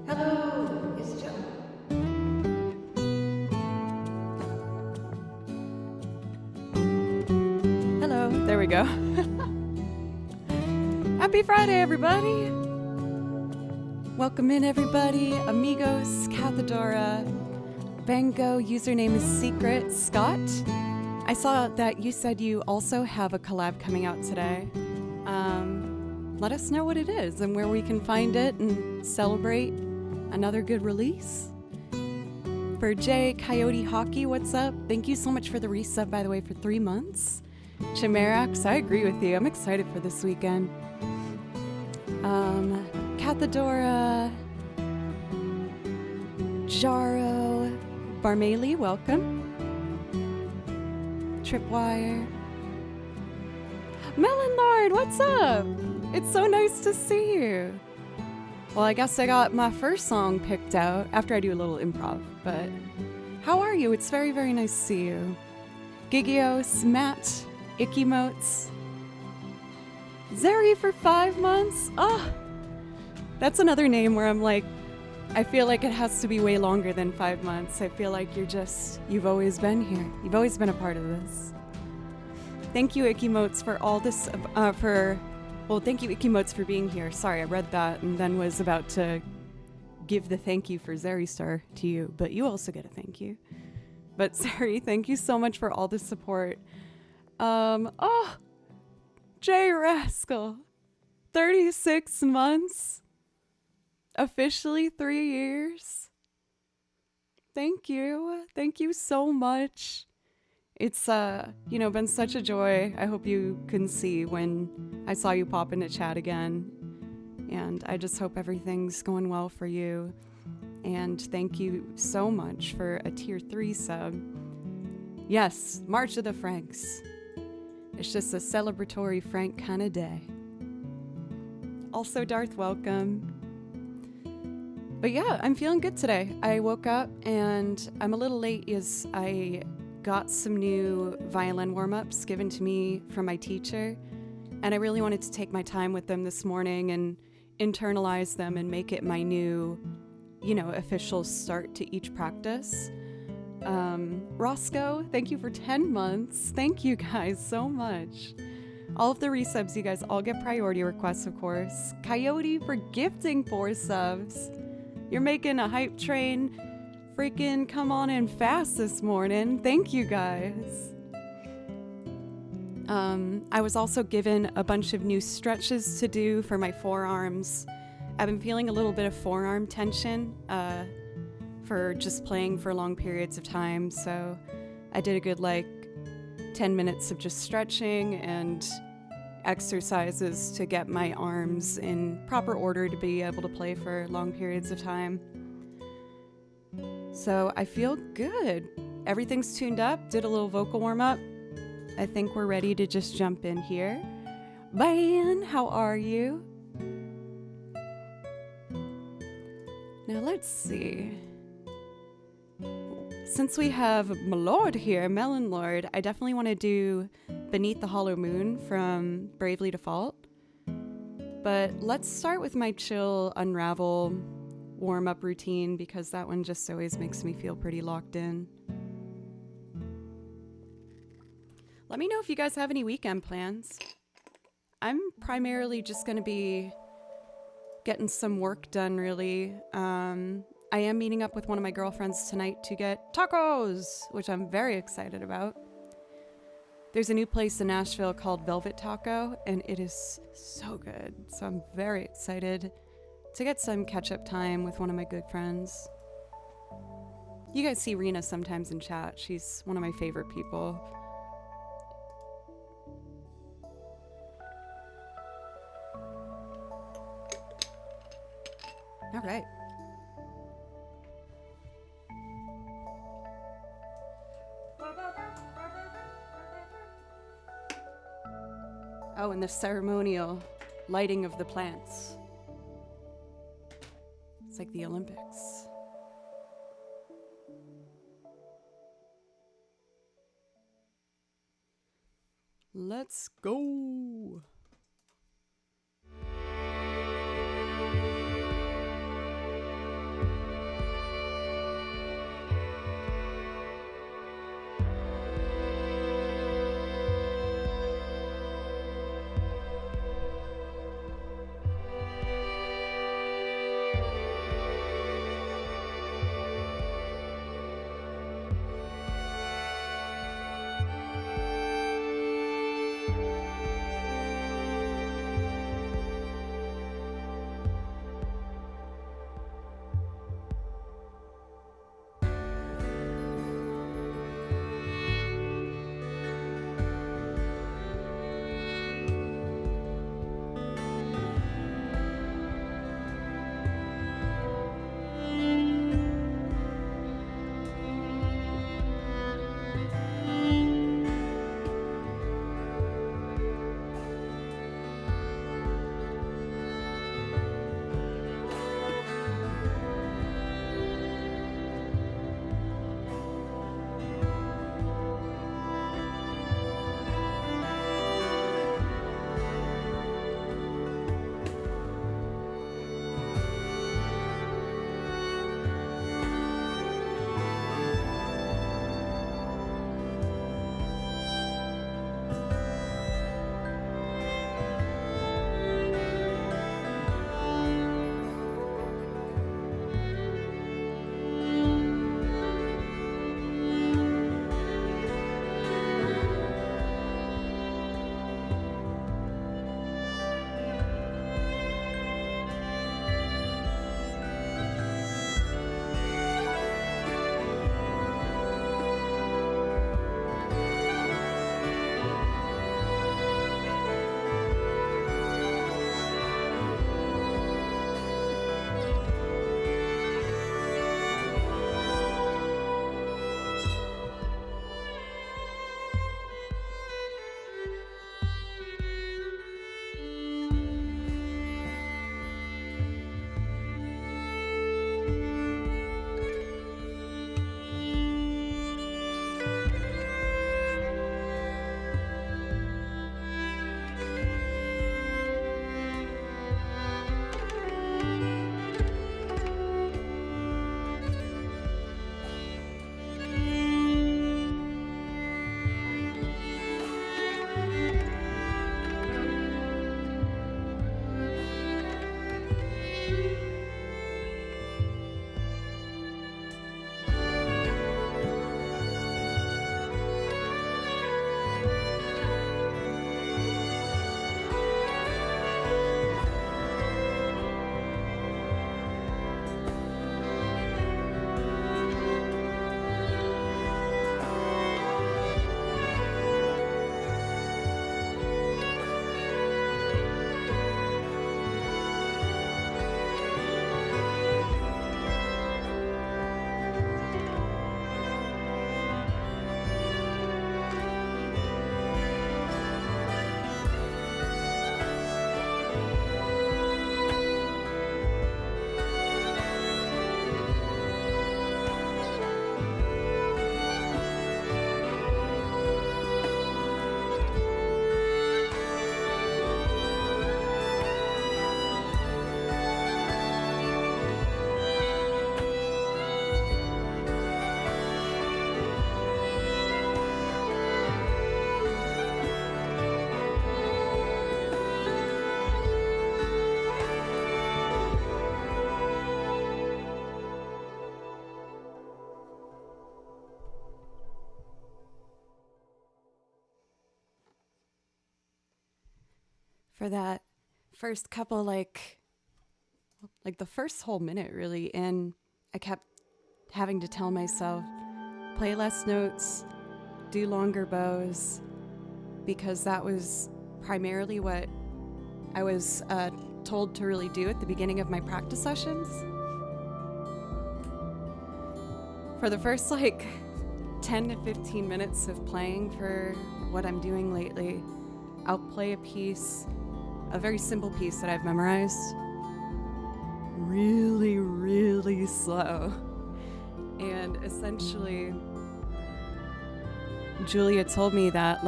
Hello, it's Joe. Hello, there we go. Happy Friday, everybody. Welcome in, everybody. Amigos, Cathedora, Bango, username is Secret, Scott. I saw that you said you also have a collab coming out today. Let us know what it is and where we can find it and celebrate another good release. For Jay, Coyote Hockey, what's up? Thank you so much for the resub, by the way, for 3 months. Chimerax, I agree with you. I'm excited for this weekend. Cathedora, Jaro, Barmeli, welcome. Tripwire. Melon Lord, what's up? It's so nice to see you. Well, I guess I got my first song picked out after I do a little improv, but how are you? It's very, very nice to see you. Gigios, Matt, Ickimotes, Zeri for 5 months. Oh, that's another name where I'm like, I feel like it has to be way longer than 5 months. I feel like you've always been here. You've always been a part of this. Thank you, Ickimotes, for all this, thank you, Ickimotes, for being here. Sorry, I read that and then was about to give the thank you for Zeri Star to you, but you also get a thank you. But Zeri, thank you so much for all the support. Jay Rascal, 36 months, officially 3 years. Thank you so much. It's, been such a joy. I hope you can see when I saw you pop into chat again. And I just hope everything's going well for you. And thank you so much for a tier 3 sub. Yes, March of the Franks. It's just a celebratory Frank kind of day. Also, Darth, welcome. But yeah, I'm feeling good today. I woke up and I'm a little late as I got some new violin warm-ups given to me from my teacher, and I really wanted to take my time with them this morning and internalize them and make it my new, official start to each practice. Roscoe, thank you for 10 months. Thank you guys so much. All of the resubs, you guys all get priority requests, of course. Coyote for gifting 4 subs. You're making a hype train freaking come on in fast this morning. Thank you guys. I was also given a bunch of new stretches to do for my forearms. I've been feeling a little bit of forearm tension for just playing for long periods of time, so I did a good 10 minutes of just stretching and exercises to get my arms in proper order to be able to play for long periods of time. So I feel good. Everything's tuned up. Did a little vocal warm-up. I think we're ready to just jump in here. Ban, how are you? Now let's see. Since we have my lord here, Melon Lord, I definitely want to do Beneath the Hollow Moon from Bravely Default. But let's start with my chill Unravel warm-up routine, because that one just always makes me feel pretty locked in. Let me know if you guys have any weekend plans. I'm primarily just going to be getting some work done, really. I am meeting up with one of my girlfriends tonight to get tacos, which I'm very excited about. There's a new place in Nashville called Velvet Taco, and it is so good. So I'm very excited to get some catch-up time with one of my good friends. You guys see Rena sometimes in chat. She's one of my favorite people. All right. Oh, and the ceremonial lighting of the plants. It's like the Olympics. Let's go. for that first couple, like the first whole minute really. And I kept having to tell myself, play less notes, do longer bows, because that was primarily what I was told to really do at the beginning of my practice sessions. For the first 10 to 15 minutes of playing for what I'm doing lately, I'll play a piece, a very simple piece that I've memorized, really, really slow. And essentially, Julia told me that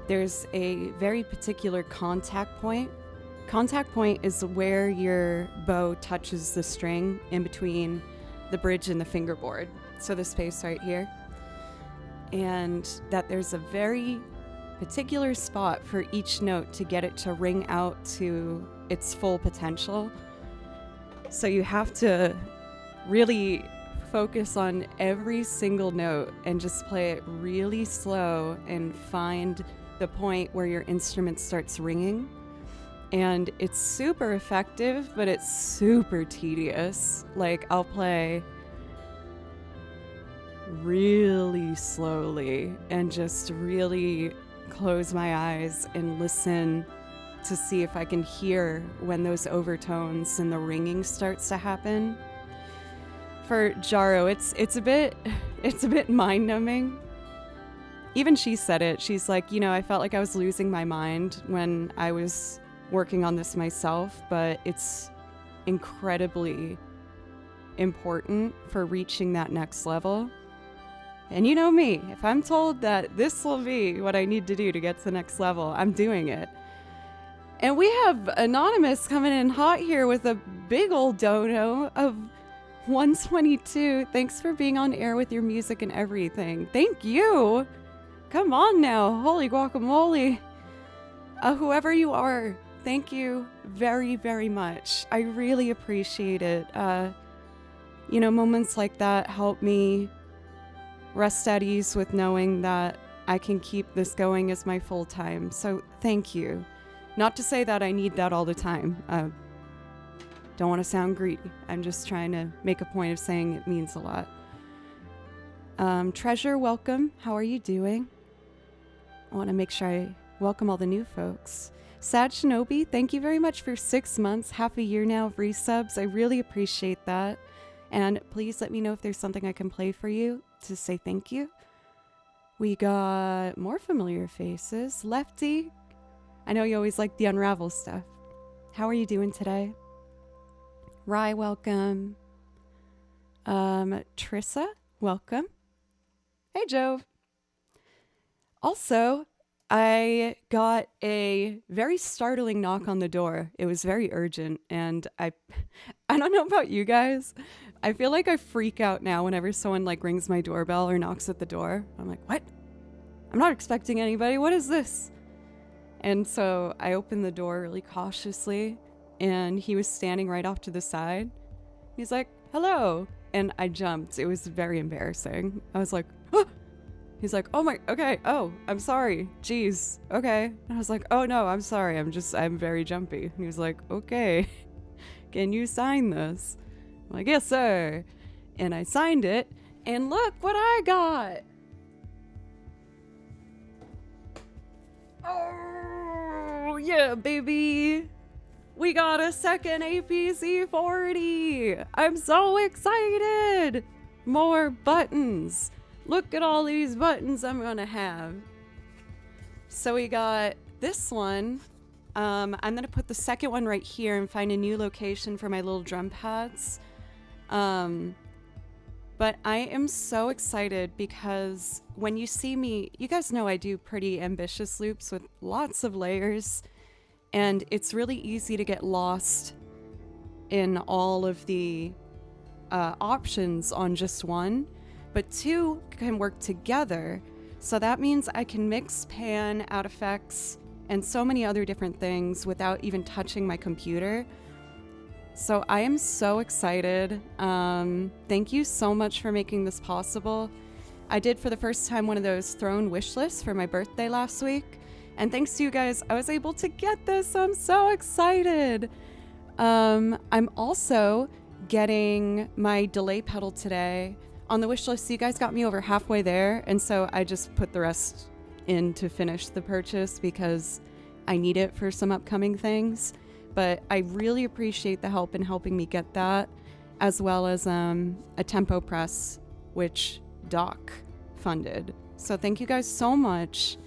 there's a very particular contact point. Contact point is where your bow touches the string in between the bridge and the fingerboard. So the space right here. And that there's a very particular spot for each note to get it to ring out to its full potential. So you have to really focus on every single note and just play it really slow and find the point where your instrument starts ringing. And it's super effective, but it's super tedious. I'll play really slowly and just really close my eyes and listen to see if I can hear when those overtones and the ringing starts to happen. For Jaro, it's a bit mind-numbing. Even she said it. She's like, I felt like I was losing my mind when I was working on this myself, but it's incredibly important for reaching that next level. And you know me, if I'm told that this will be what I need to do to get to the next level, I'm doing it. And we have Anonymous coming in hot here with a big old dono of 122. Thanks for being on air with your music and everything. Thank you. Come on now. Holy guacamole. Whoever you are, thank you very, very much. I really appreciate it. Moments like that help me rest at ease with knowing that I can keep this going as my full time. So thank you. Not to say that I need that all the time. Don't want to sound greedy. I'm just trying to make a point of saying it means a lot. Treasure, welcome. How are you doing? I want to make sure I welcome all the new folks. Sad Shinobi, thank you very much for 6 months, half a year now of resubs. I really appreciate that. And please let me know if there's something I can play for you to say thank you. We got more familiar faces. Lefty, I know you always like the Unravel stuff. How are you doing today? Rye, welcome. Trissa, welcome. Hey, Jove. Also, I got a very startling knock on the door. It was very urgent, and I don't know about you guys. I feel like I freak out now whenever someone rings my doorbell or knocks at the door. I'm like, what? I'm not expecting anybody. What is this? And so I opened the door really cautiously, and he was standing right off to the side. He's like, hello. And I jumped. It was very embarrassing. I was like, oh. He's like, oh my, okay. Oh, I'm sorry. Jeez. Okay. And I was like, oh no, I'm sorry. I'm very jumpy. And he was like, okay. Can you sign this? I'm like, yes, sir. And I signed it. And look what I got. Oh, yeah, baby. We got a second APC 40. I'm so excited. More buttons. Look at all these buttons I'm gonna have. So we got this one. I'm gonna put the second one right here and find a new location for my little drum pads. But I am so excited because when you see me, you guys know I do pretty ambitious loops with lots of layers, and it's really easy to get lost in all of the options on just one. But two can work together. So that means I can mix, pan, add effects, and so many other different things without even touching my computer. So I am so excited. Thank you so much for making this possible. I did for the first time one of those throne wish lists for my birthday last week, And thanks to you guys, I was able to get this. I'm so excited. I'm also getting my delay pedal today on the wish list. So you guys got me over halfway there. And so I just put the rest in to finish the purchase because I need it for some upcoming things. But I really appreciate the help in helping me get that, as well as a tempo press, which Doc funded. So thank you guys so much.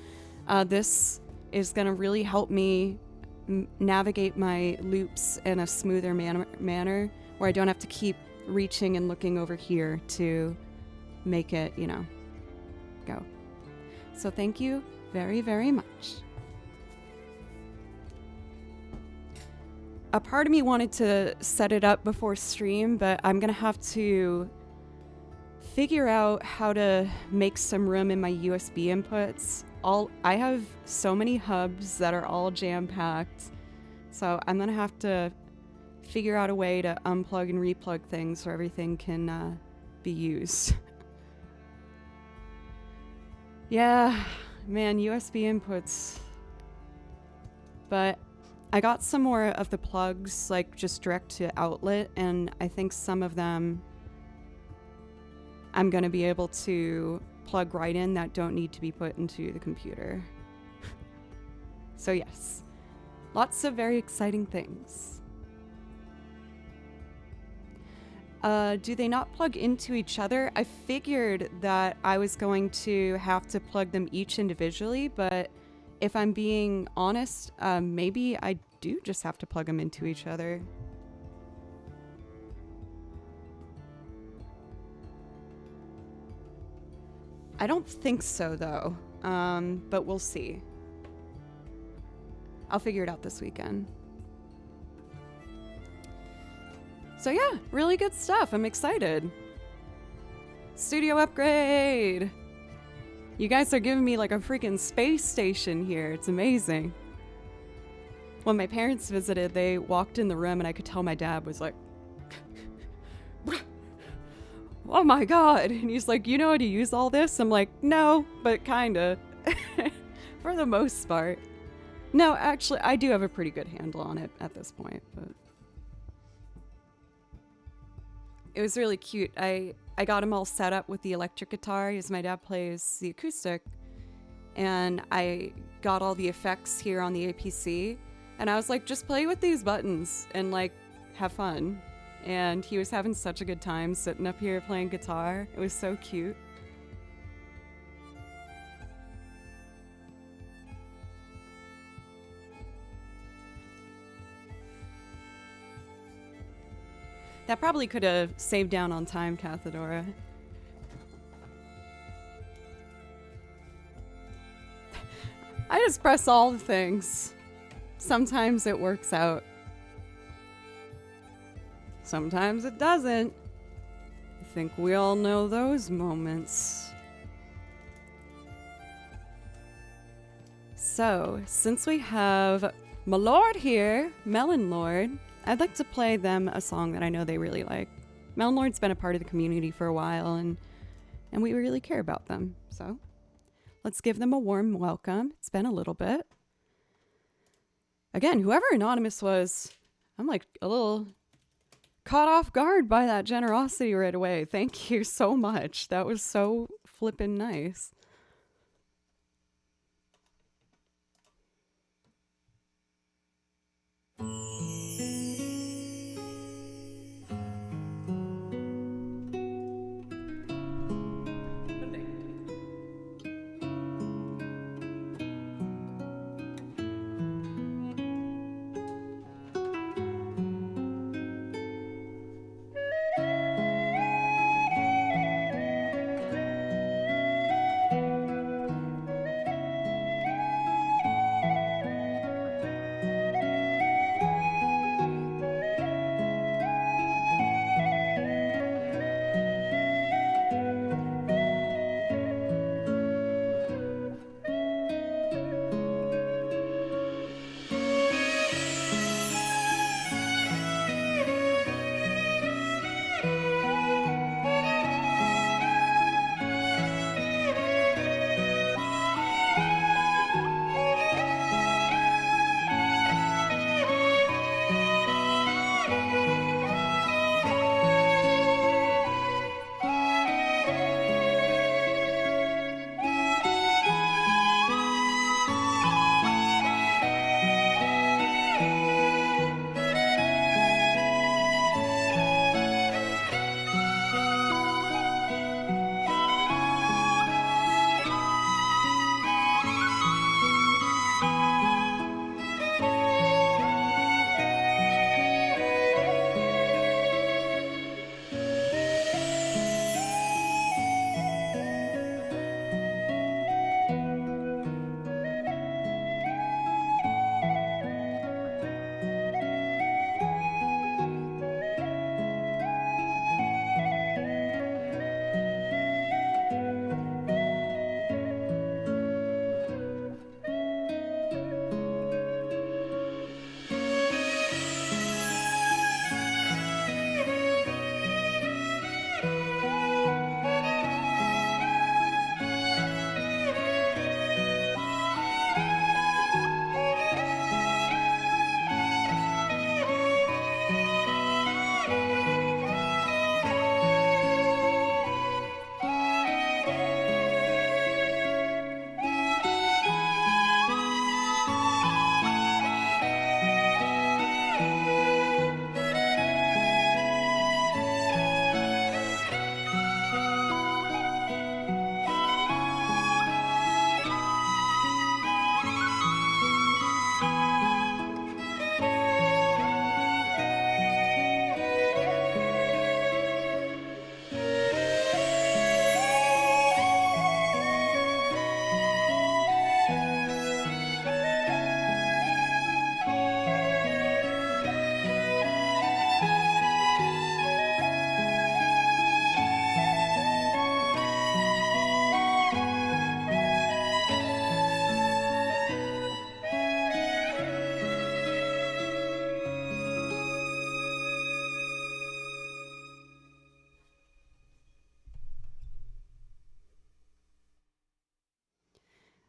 This is going to really help me navigate my loops in a smoother manner where I don't have to keep reaching and looking over here to make it, go. So thank you very, very much. A part of me wanted to set it up before stream, but I'm going to have to figure out how to make some room in my USB inputs. I have so many hubs that are all jam-packed, so I'm gonna have to figure out a way to unplug and replug things so everything can be used. Yeah, man, USB inputs. But I got some more of the plugs, like just direct to outlet, and I think some of them I'm gonna be able to plug right in that don't need to be put into the computer. So yes, lots of very exciting things. Do they not plug into each other? I figured that I was going to have to plug them each individually, but if I'm being honest, maybe I do just have to plug them into each other. I don't think so, though, but we'll see. I'll figure it out this weekend. So yeah, really good stuff. I'm excited. Studio upgrade! You guys are giving me like a freaking space station here. It's amazing. When my parents visited, they walked in the room and I could tell my dad was like, oh my god, and he's like, you know how to use all this? I'm like, no, but kinda. For the most part. No, actually, I do have a pretty good handle on it at this point, but it was really cute. I got him all set up with the electric guitar, as my dad plays the acoustic, and I got all the effects here on the APC, and I was like, just play with these buttons and like have fun. And he was having such a good time sitting up here playing guitar. It was so cute. That probably could have saved down on time, Cathedora. I just press all the things. Sometimes it works out. Sometimes it doesn't. I think we all know those moments. So, since we have my lord here, Melon Lord, I'd like to play them a song that I know they really like. Melon Lord's been a part of the community for a while, and we really care about them. So, let's give them a warm welcome. It's been a little bit. Again, whoever Anonymous was, I'm like a little caught off guard by that generosity right away. Thank you so much. That was so flippin' nice.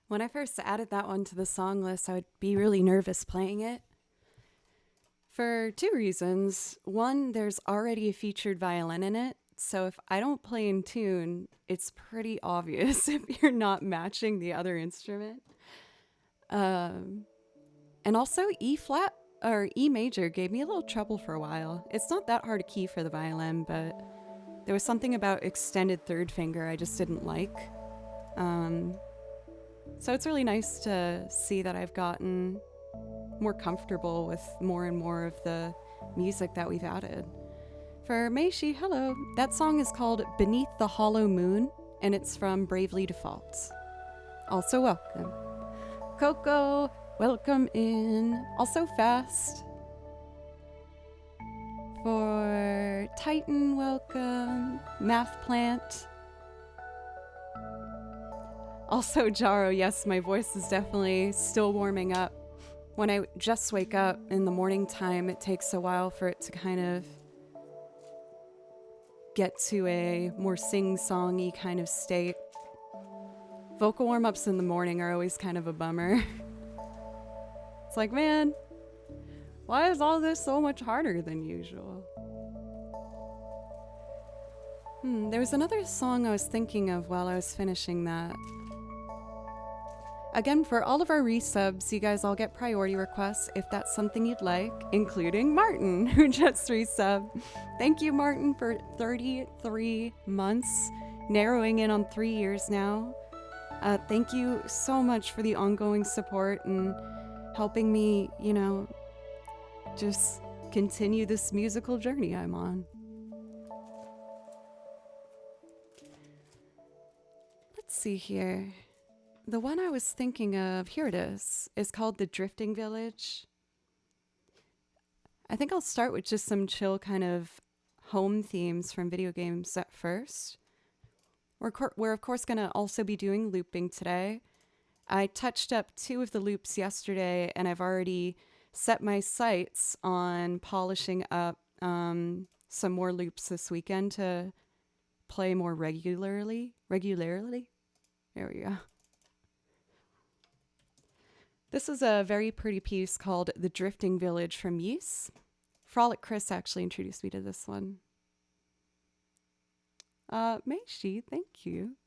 When I first added that one to the song list, I would be really nervous playing it. For two reasons. One, there's already a featured violin in it, so if I don't play in tune, it's pretty obvious if you're not matching the other instrument. And also, E flat or E major gave me a little trouble for a while. It's not that hard a key for the violin, but there was something about extended third finger I just didn't like. So it's really nice to see that I've gotten more comfortable with more and more of the music that we've added. For Meishi, hello. That song is called Beneath the Hollow Moon, and it's from Bravely Default. Also welcome. Coco, welcome in. Also fast. For Titan, welcome. Math Plant. Also Jaro, yes, my voice is definitely still warming up. When I just wake up in the morning time, it takes a while for it to kind of get to a more sing-songy kind of state. Vocal warm-ups in the morning are always kind of a bummer. It's like, man, why is all this so much harder than usual? There was another song I was thinking of while I was finishing that. Again, for all of our resubs, you guys all get priority requests if that's something you'd like, including Martin, who just resubbed. Thank you, Martin, for 33 months, narrowing in on 3 years now. Thank you so much for the ongoing support and helping me, just continue this musical journey I'm on. Let's see here. The one I was thinking of, here it is called The Drifting Village. I think I'll start with just some chill kind of home themes from video games at first. We're of course going to also be doing looping today. I touched up 2 of the loops yesterday, and I've already set my sights on polishing up some more loops this weekend to play more regularly. There we go. This is a very pretty piece called The Drifting Village from Ys. Frolic Chris actually introduced me to this one. Meishi, thank you.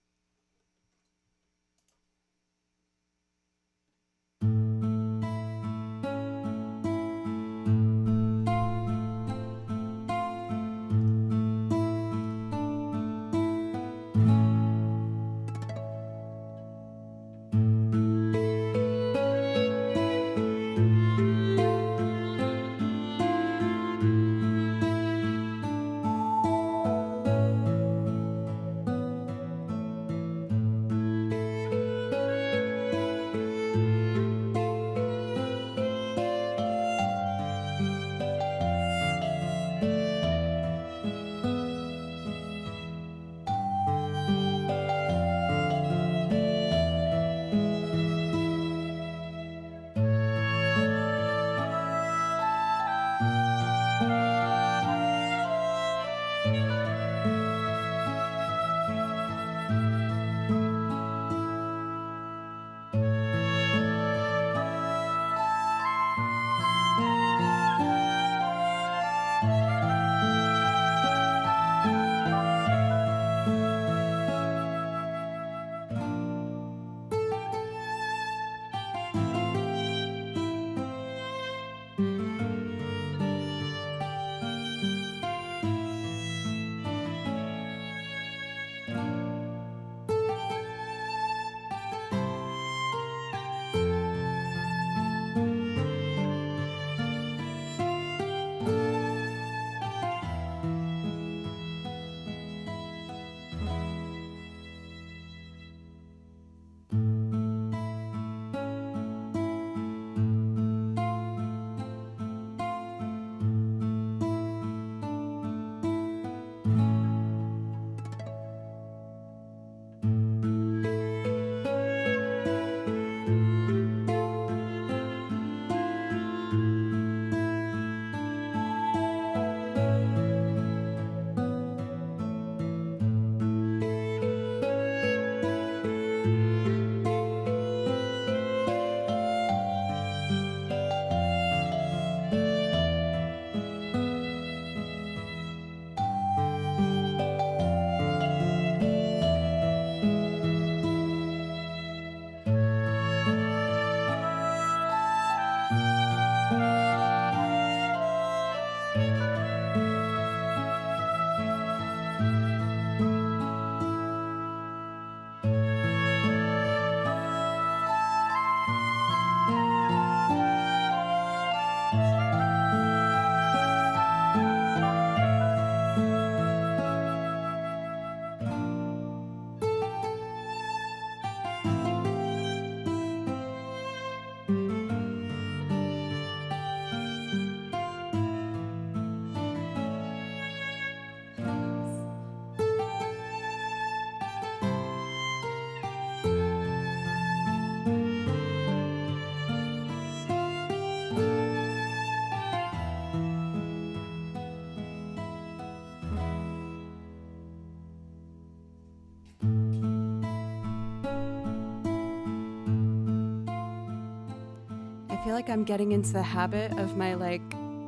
feel like I'm getting into the habit of my like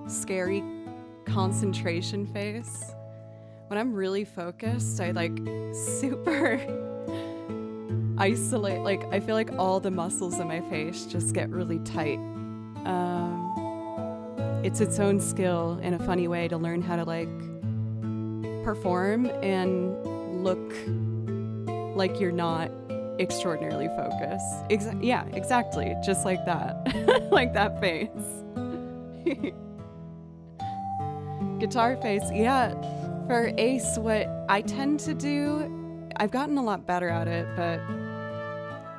scary concentration face. When I'm really focused, I like super isolate. Like I feel like all the muscles in my face just get really tight. It's its own skill in a funny way to learn how to like perform and look like you're not extraordinarily focused. Yeah, exactly. Just like that. Like that face. Guitar face. Yeah. For Ace, what I tend to do, I've gotten a lot better at it, but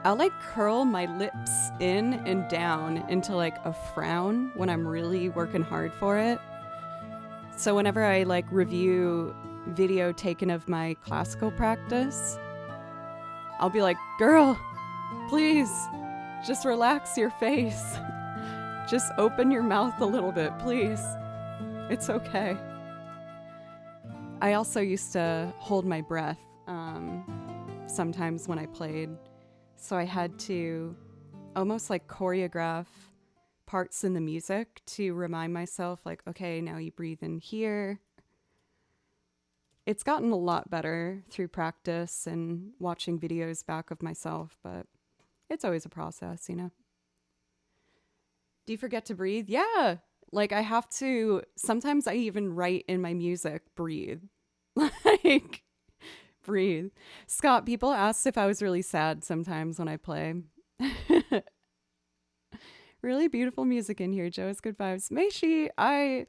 I'll like curl my lips in and down into like a frown when I'm really working hard for it. So whenever I like review video taken of my classical practice, I'll be like, girl, please, just relax your face. Just open your mouth a little bit, please. It's okay. I also used to hold my breath sometimes when I played. So I had to almost like choreograph parts in the music to remind myself like, okay, now you breathe in here. It's gotten a lot better through practice and watching videos back of myself, but it's always a process, you know? Do you forget to breathe? Yeah. Like I have to, sometimes I even write in my music, breathe. Like, breathe. Scott, people asked if I was really sad sometimes when I play. Really beautiful music in here, Joe. It's good vibes. Meishi,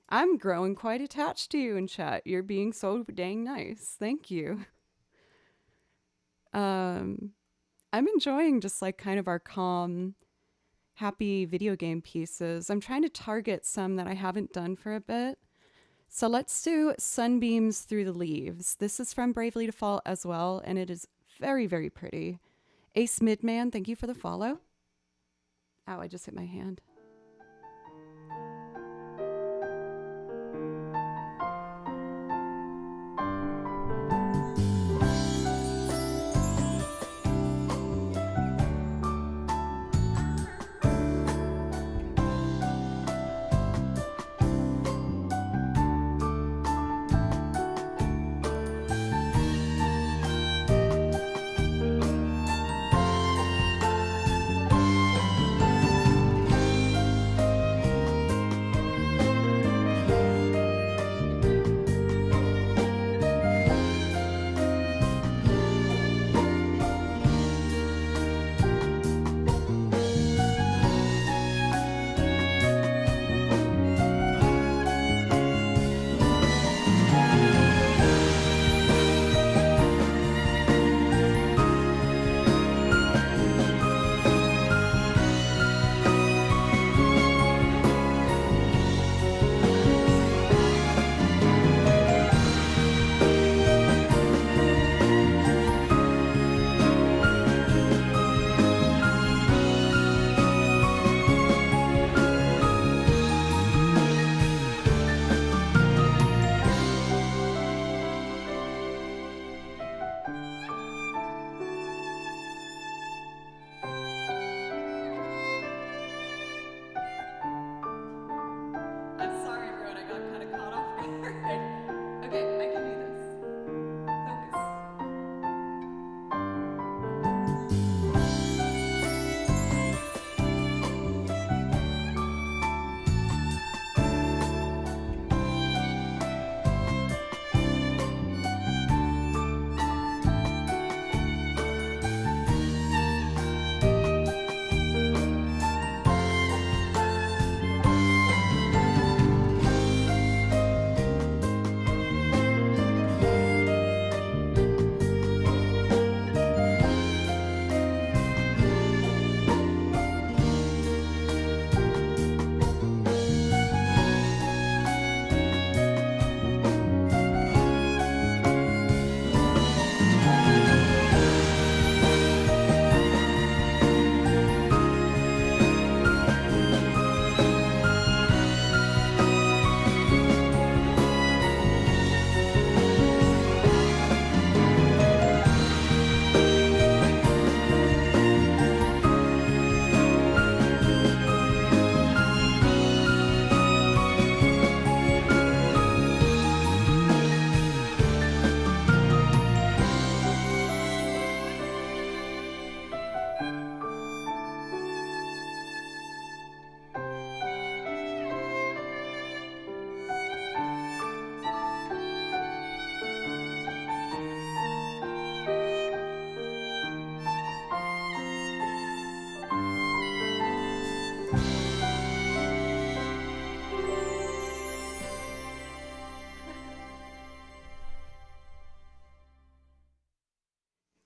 I'm growing quite attached to you in chat. You're being so dang nice. Thank you. I'm enjoying just like kind of our calm, happy video game pieces. I'm trying to target some that I haven't done for a bit. So let's do Sunbeams Through the Leaves. This is from Bravely Default as well, and it is very, very pretty. Ace Midman, thank you for the follow. Ow, I just hit my hand.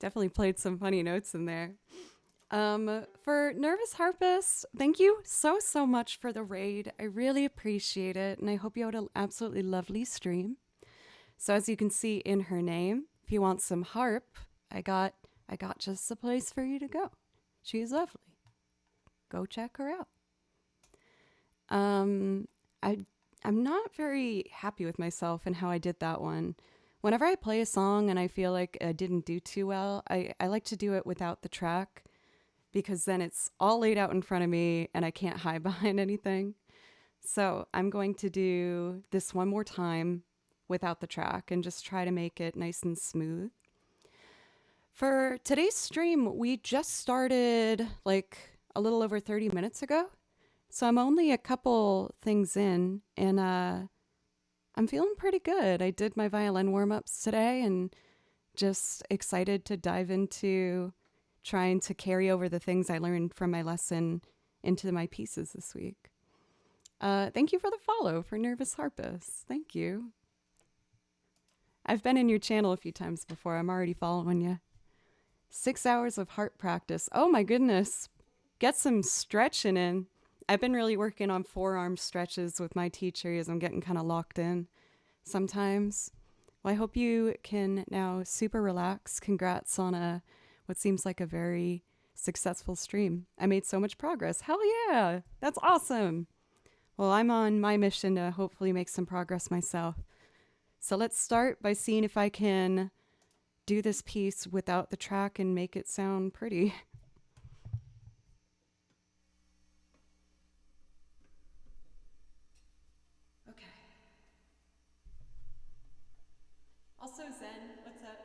Definitely played some funny notes in there. For Nervous Harpist, thank you so much for the raid. I really appreciate it, and I hope you had an absolutely lovely stream. So as you can see in her name, if you want some harp, I got just the place for you to go. She's lovely. Go check her out. Um, I I'm not very happy with myself and how I did that one. Whenever I play a song and I feel like I didn't do too well, I like to do it without the track because then it's all laid out in front of me and I can't hide behind anything. So I'm going to do this one more time without the track and just try to make it nice and smooth. For today's stream, we just started like a little over 30 minutes ago. So I'm only a couple things in and I'm feeling pretty good. I did my violin warm-ups today and just excited to dive into trying to carry over the things I learned from my lesson into my pieces this week. Thank you for the follow for Nervous Harpist. Thank you. I've been in your channel a few times before. I'm already following you. 6 hours of harp practice. Oh my goodness. Get some stretching in. I've been really working on forearm stretches with my teacher as I'm getting kind of locked in sometimes. Well, I hope you can now super relax. Congrats on what seems like a very successful stream. I made so much progress. Hell yeah. That's awesome. Well, I'm on my mission to hopefully make some progress myself. So let's start by seeing if I can do this piece without the track and make it sound pretty. Okay. Also, Zen, what's up?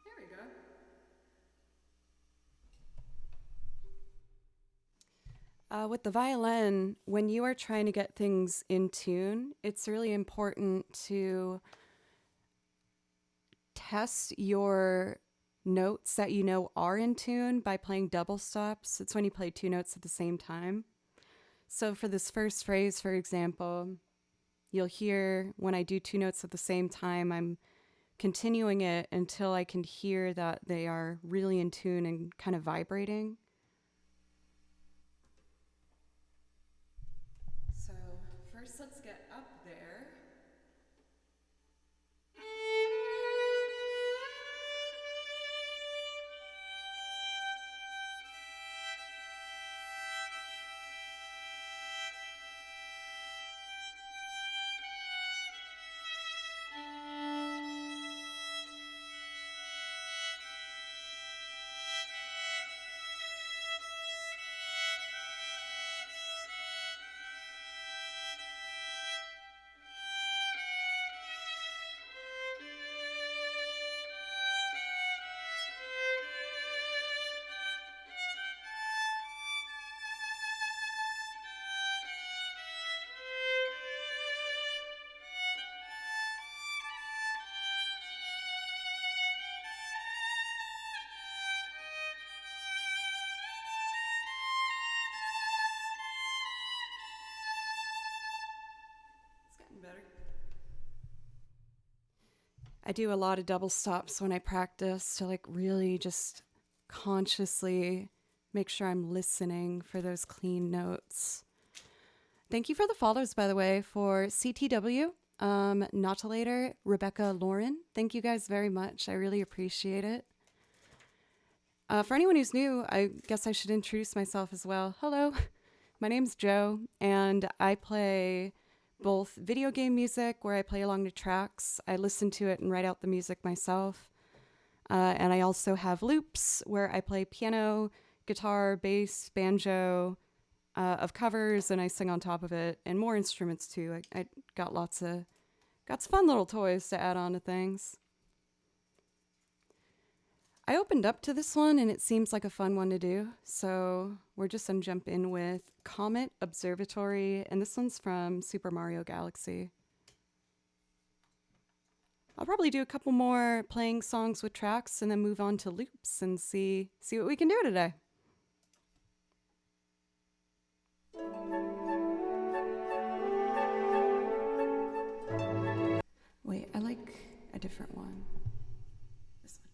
There we go. With the violin, when you are trying to get things in tune, it's really important to test your notes that you know are in tune by playing double stops. It's when you play two notes at the same time. So for this first phrase, for example, you'll hear when I do two notes at the same time, I'm continuing it until I can hear that they are really in tune and kind of vibrating. So first, let's get up there. Better. I do a lot of double stops when I practice to like really just consciously make sure I'm listening for those clean notes. Thank you for the follows, by the way, for CTW, Nautilator, Rebecca, Lauren. Thank you guys very much. I really appreciate it. For anyone who's new, I guess I should introduce myself as well. Hello, my name's Joe, and I play both video game music, where I play along the tracks. I listen to it and write out the music myself. And I also have loops, where I play piano, guitar, bass, banjo, of covers, and I sing on top of it, and more instruments too. I got some fun little toys to add on to things. I opened up to this one and it seems like a fun one to do, so we're just gonna jump in with Comet Observatory, and this one's from Super Mario Galaxy. I'll probably do a couple more playing songs with tracks and then move on to loops and see what we can do today. Wait, I like a different one. This one.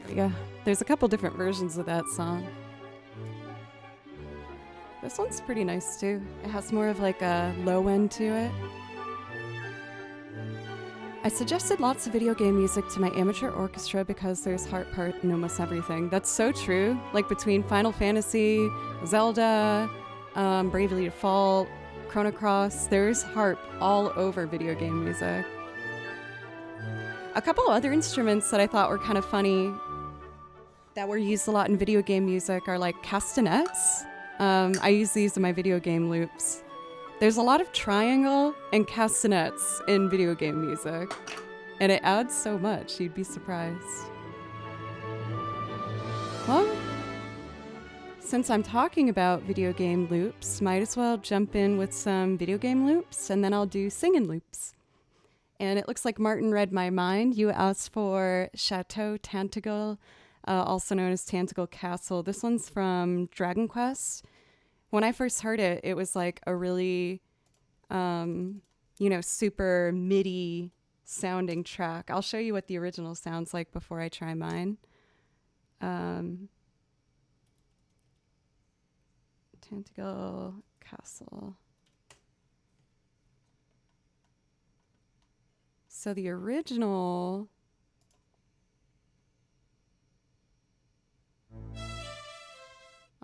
There we go. There's a couple different versions of that song. This one's pretty nice too. It has more of like a low end to it. I suggested lots of video game music to my amateur orchestra because there's harp part in almost everything. That's so true. Like between Final Fantasy, Zelda, Bravely Default, Chrono Cross, there's harp all over video game music. A couple other instruments that I thought were kind of funny that were used a lot in video game music are like castanets. I use these in my video game loops. There's a lot of triangle and castanets in video game music, and it adds so much, you'd be surprised. Well, since I'm talking about video game loops, might as well jump in with some video game loops, and then I'll do singing loops. And it looks like Martin read my mind. You asked for Chateau Tantegel, also known as Tantegel Castle. This one's from Dragon Quest. When I first heard it, it was like a really, super MIDI sounding track. I'll show you what the original sounds like before I try mine. Tantegel Castle. So the original...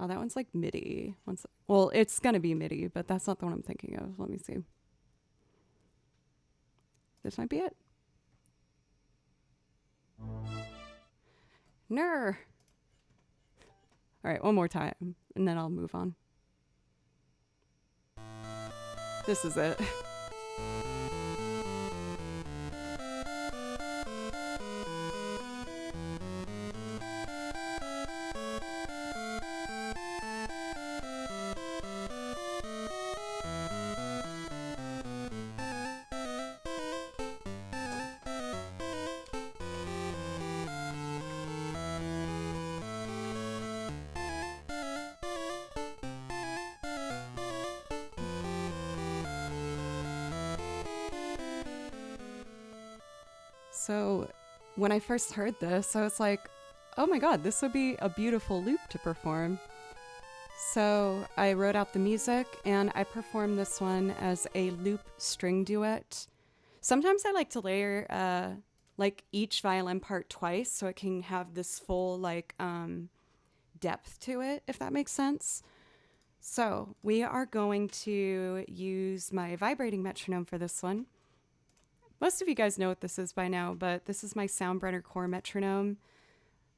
Oh, that one's like MIDI. Well, it's going to be MIDI, but that's not the one I'm thinking of. Let me see. This might be it. Ner. All right, one more time, and then I'll move on. This is it. So when I first heard this, I was like, oh my God, this would be a beautiful loop to perform. So I wrote out the music and I performed this one as a loop string duet. Sometimes I like to layer like each violin part twice so it can have this full depth to it, if that makes sense. So we are going to use my vibrating metronome for this one. Most of you guys know what this is by now, but this is my Soundbrenner Core metronome.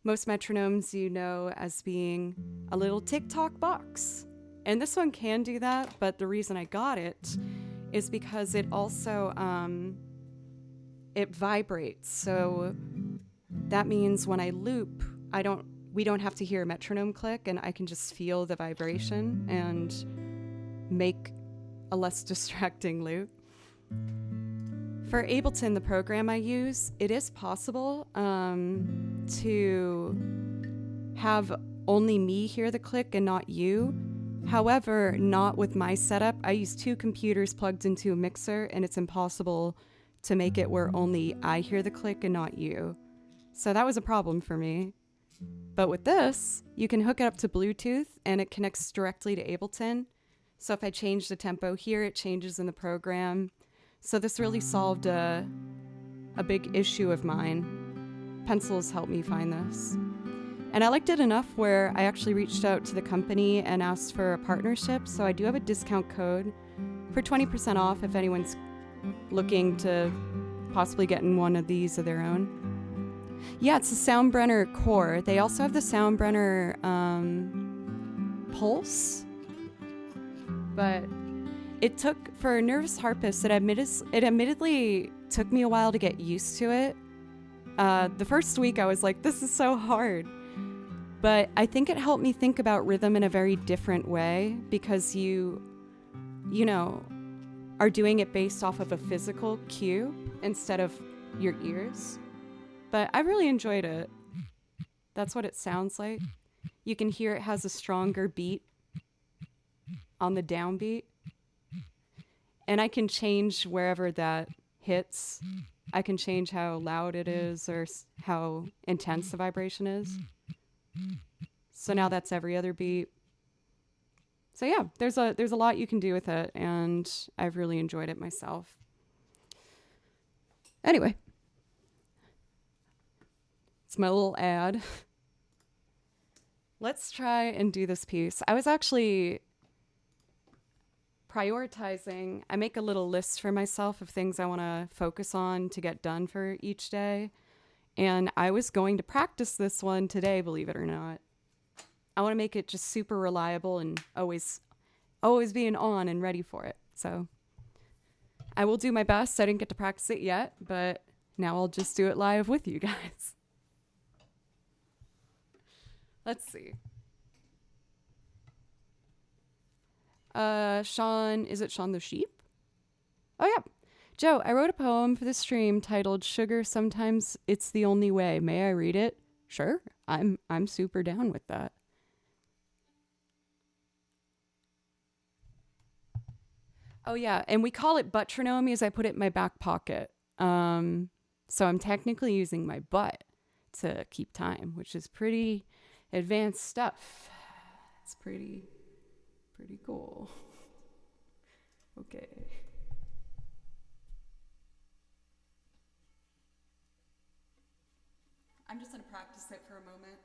Most metronomes you know as being a little tick-tock box. And this one can do that, but the reason I got it is because it also, it vibrates. So that means when I loop, we don't have to hear a metronome click, and I can just feel the vibration and make a less distracting loop. For Ableton, the program I use, it is possible to have only me hear the click and not you. However, not with my setup. I use two computers plugged into a mixer, and it's impossible to make it where only I hear the click and not you. So that was a problem for me. But with this, you can hook it up to Bluetooth, and it connects directly to Ableton. So if I change the tempo here, it changes in the program. So this really solved a big issue of mine. Pencils helped me find this. And I liked it enough where I actually reached out to the company and asked for a partnership. So I do have a discount code for 20% off if anyone's looking to possibly get in one of these of their own. Yeah, it's a Soundbrenner Core. They also have the Soundbrenner Pulse. But it took, for a nervous harpist, it admittedly took me a while to get used to it. The first week I was like, this is so hard. But I think it helped me think about rhythm in a very different way because you are doing it based off of a physical cue instead of your ears. But I really enjoyed it. That's what it sounds like. You can hear it has a stronger beat on the downbeat. And I can change wherever that hits I can change how loud it is or how intense the vibration is. So now that's every other beat. So yeah, there's a lot you can do with it, and I've really enjoyed it myself. Anyway, it's my little ad. Let's try and do this piece. I was actually prioritizing. I make a little list for myself of things I want to focus on to get done for each day. And I was going to practice this one today, believe it or not. I want to make it just super reliable and always being on and ready for it. So I will do my best. I didn't get to practice it yet, but now I'll just do it live with you guys. Let's see. Sean, is it Sean the Sheep? Oh, yeah. Joe, I wrote a poem for the stream titled Sugar Sometimes It's the Only Way. May I read it? Sure. I'm super down with that. Oh, yeah. And we call it butt trinome as I put it in my back pocket. So I'm technically using my butt to keep time, which is pretty advanced stuff. It's pretty cool. Okay. I'm just going to practice it for a moment.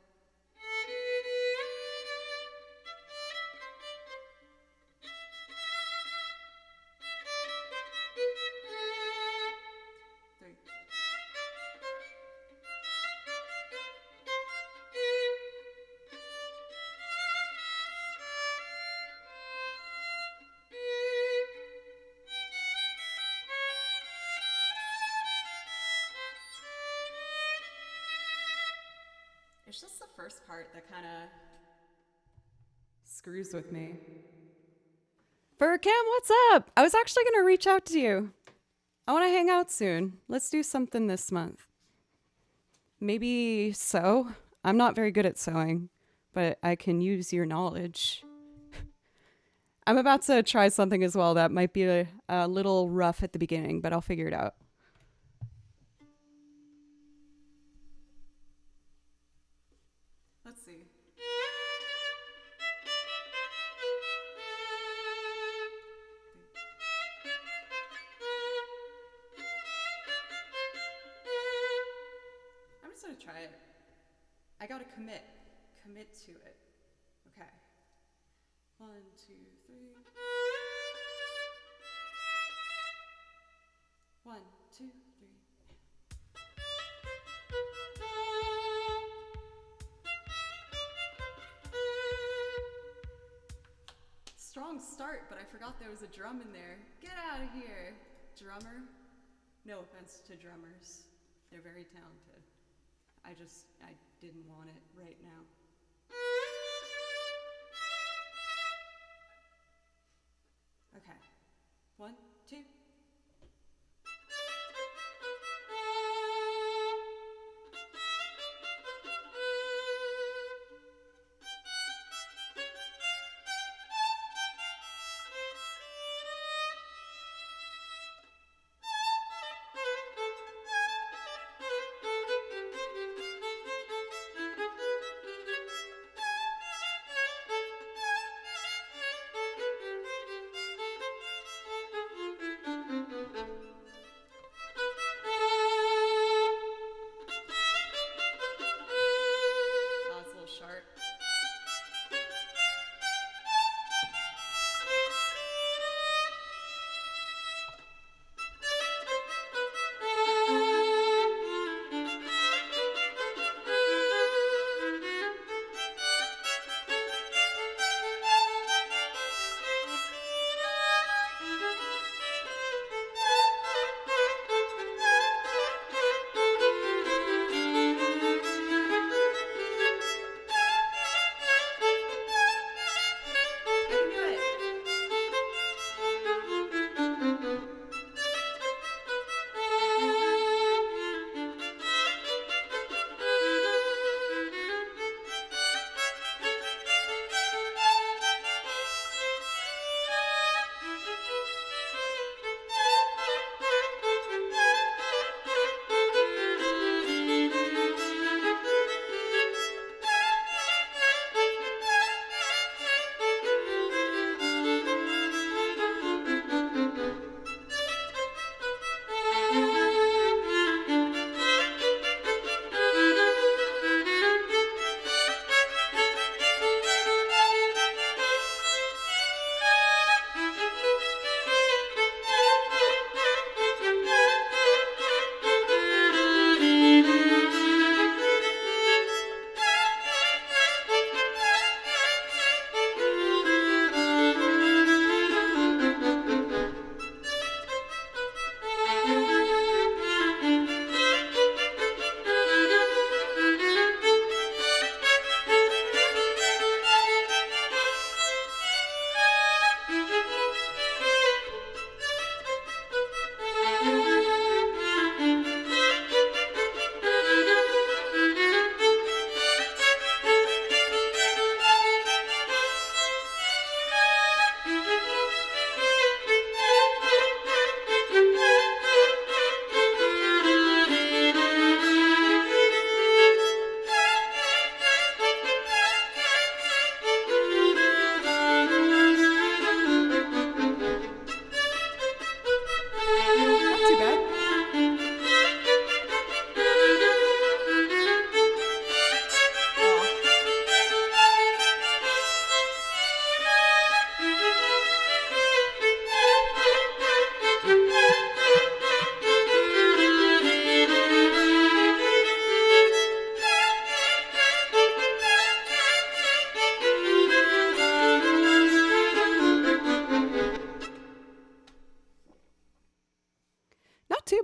It's just the first part that kind of screws with me. Furcam, what's up? I was actually going to reach out to you. I want to hang out soon. Let's do something this month. Maybe sew. I'm not very good at sewing, but I can use your knowledge. I'm about to try something as well that might be a little rough at the beginning, but I'll figure it out. Let's see. I'm just going to try it. I got to commit to it. Okay. 1, 2, 3. 1, 2, 3. Strong start, but I forgot there was a drum in there. Get out of here, drummer. No offense to drummers. They're very talented. I didn't want it right now. Okay. 1, 2.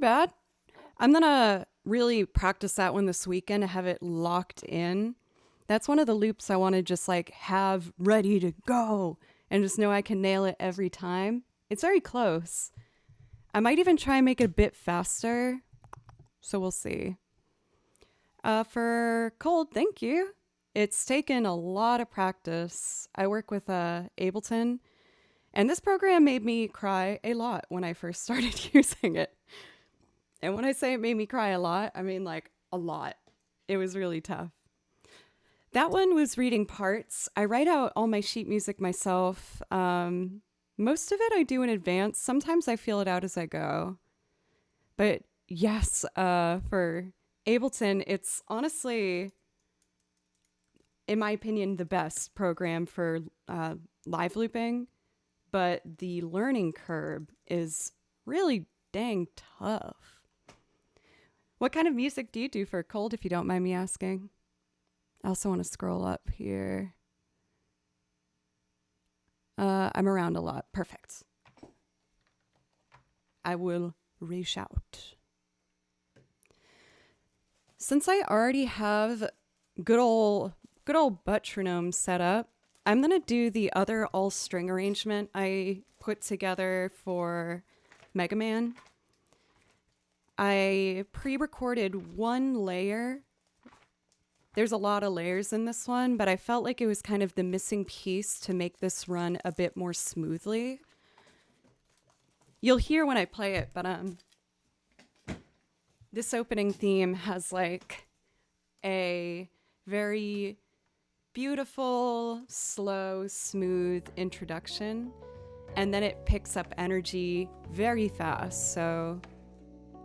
bad. I'm gonna really practice that one this weekend to have it locked in. That's one of the loops I want to just like have ready to go and just know I can nail it every time. It's very close. I might even try and make it a bit faster. So we'll see. For cold, thank you. It's taken a lot of practice. I work with Ableton, and this program made me cry a lot when I first started using it. And when I say it made me cry a lot, I mean like a lot. It was really tough. That one was reading parts. I write out all my sheet music myself. Most of it I do in advance. Sometimes I feel it out as I go. But yes, for Ableton, it's honestly, in my opinion, the best program for live looping. But the learning curve is really dang tough. What kind of music do you do for cold, if you don't mind me asking? I also want to scroll up here. I'm around a lot. Perfect. I will reach out. Since I already have good old metronome set up, I'm going to do the other all string arrangement I put together for Mega Man. I pre-recorded one layer. There's a lot of layers in this one, but I felt like it was kind of the missing piece to make this run a bit more smoothly. You'll hear when I play it, but this opening theme has like a very beautiful, slow, smooth introduction, and then it picks up energy very fast. So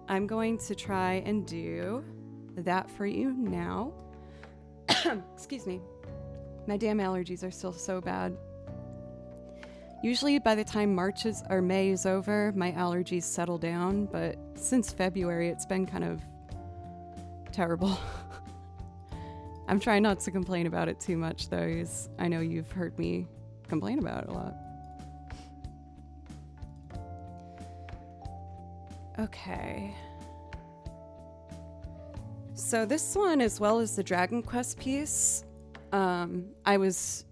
I'm going to try and do that for you now. Excuse me. My damn allergies are still so bad. Usually by the time May is over, my allergies settle down, but since February, it's been kind of terrible. I'm trying not to complain about it too much, though, because I know you've heard me complain about it a lot. Okay. So this one, as well as the Dragon Quest piece, I was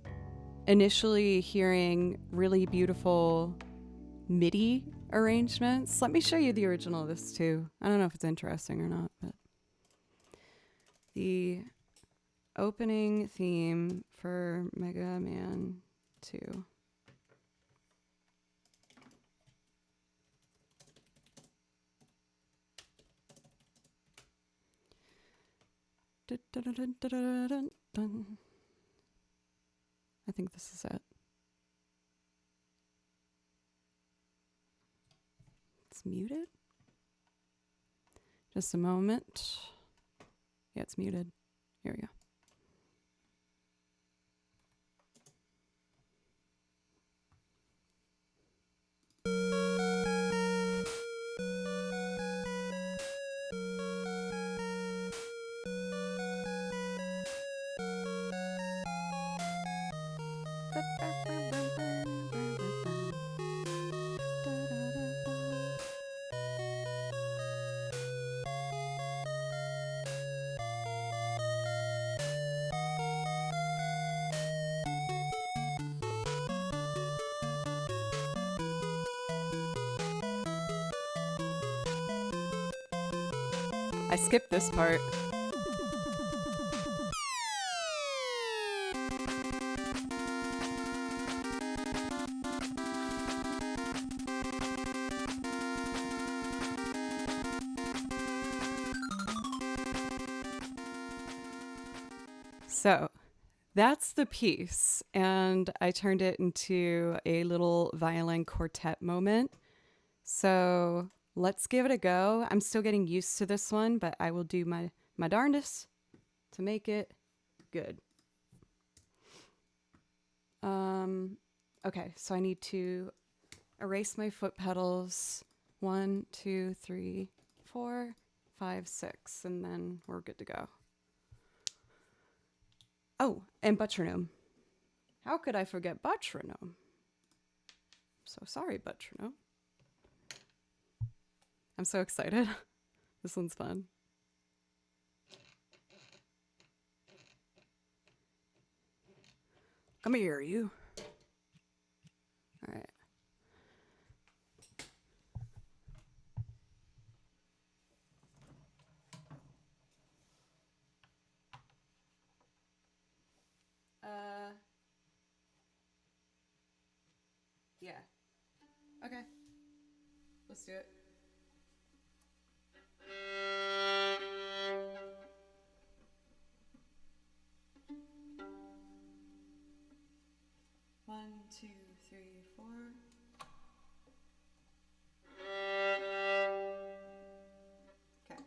initially hearing really beautiful MIDI arrangements. Let me show you the original of this too. I don't know if it's interesting or not, but the opening theme for Mega Man 2. I think this is it. It's muted. Just a moment. Yeah, it's muted. Here we go. I skipped this part. So that's the piece, and I turned it into a little violin quartet moment. So let's give it a go. I'm still getting used to this one, but I will do my darndest to make it good. Okay, so I need to erase my foot pedals. 1, 2, 3, 4, 5, 6, and then we're good to go. Oh, and metronome. How could I forget metronome? So sorry, metronome. I'm so excited. This one's fun. Come here, you. All right. Yeah. Okay. Let's do it. One, two, three, four. Okay.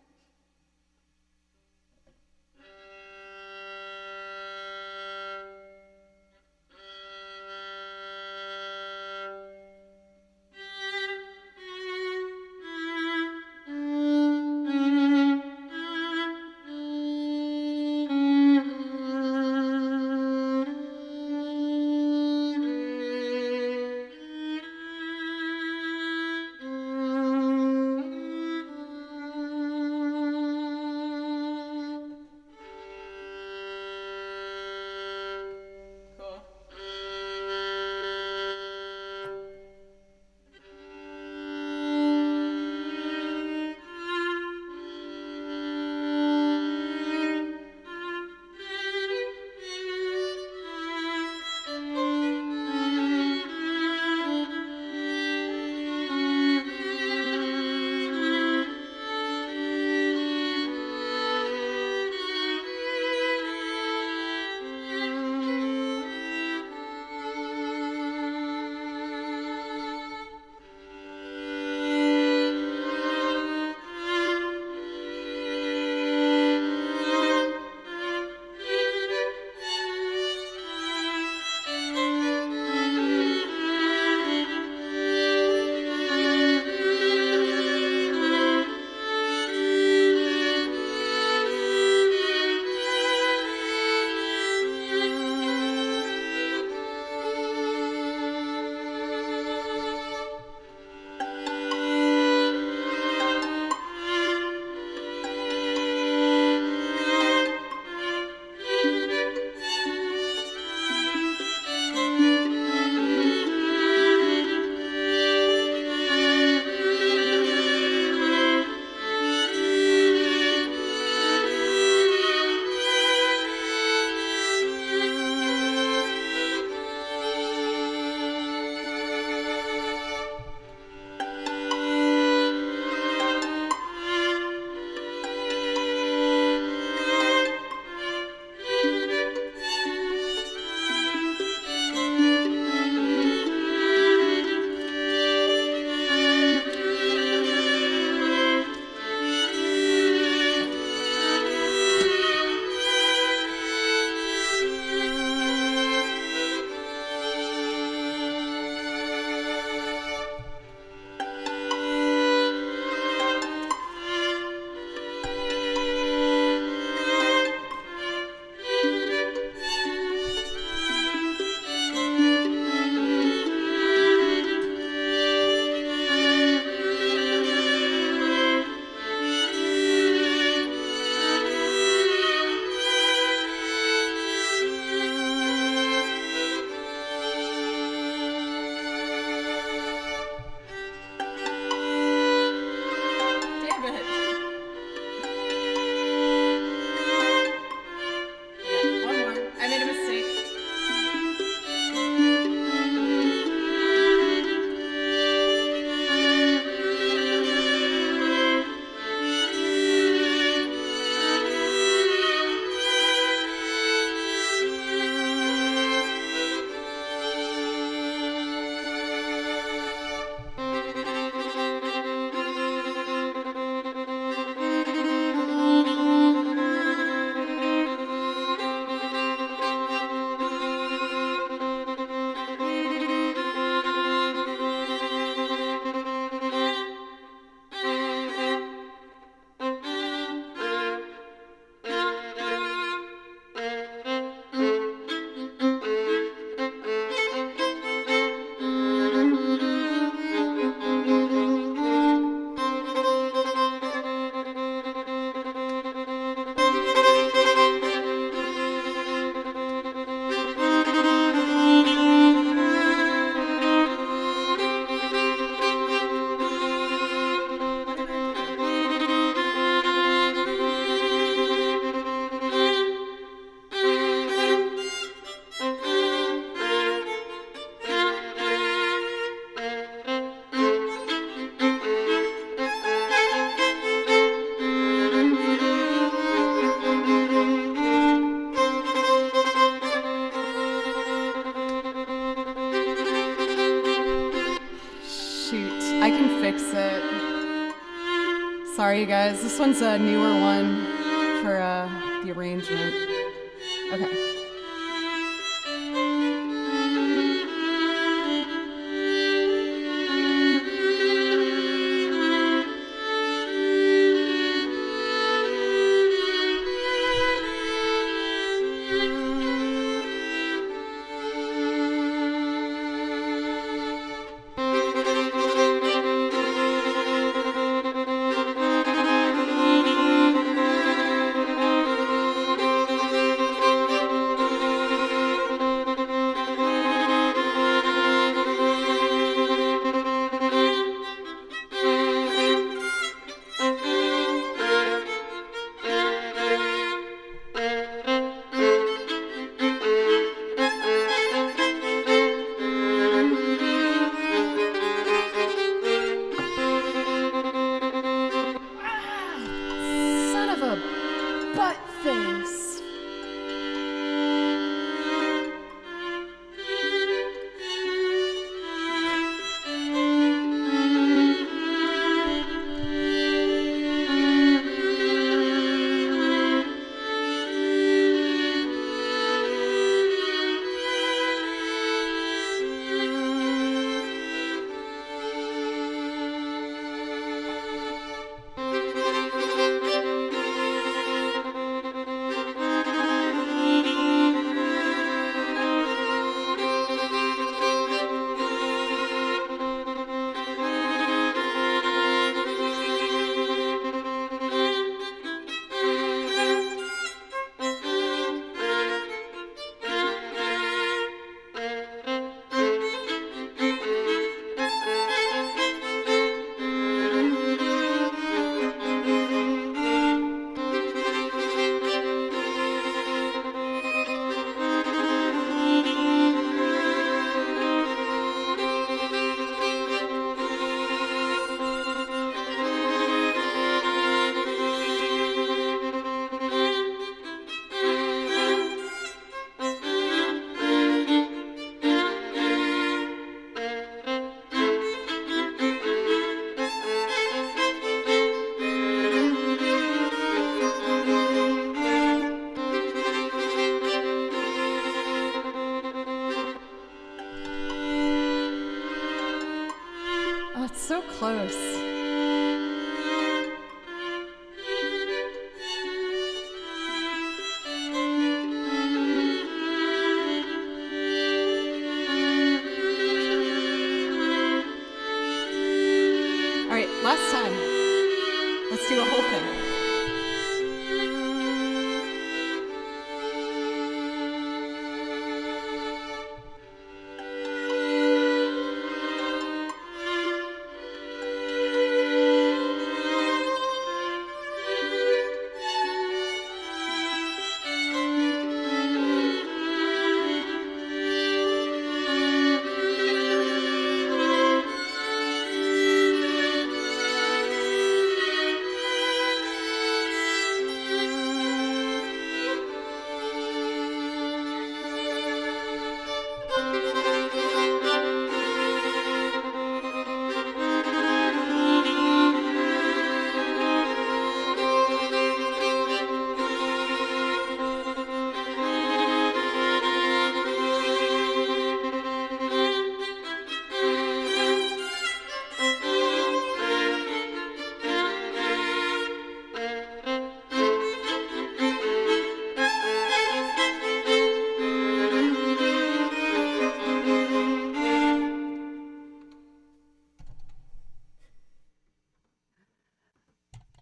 fix it. Sorry, you guys. This one's a newer one for the arrangement. Okay. Son of a butt face. Oh, it's so close. All right, last time. Let's do the whole thing.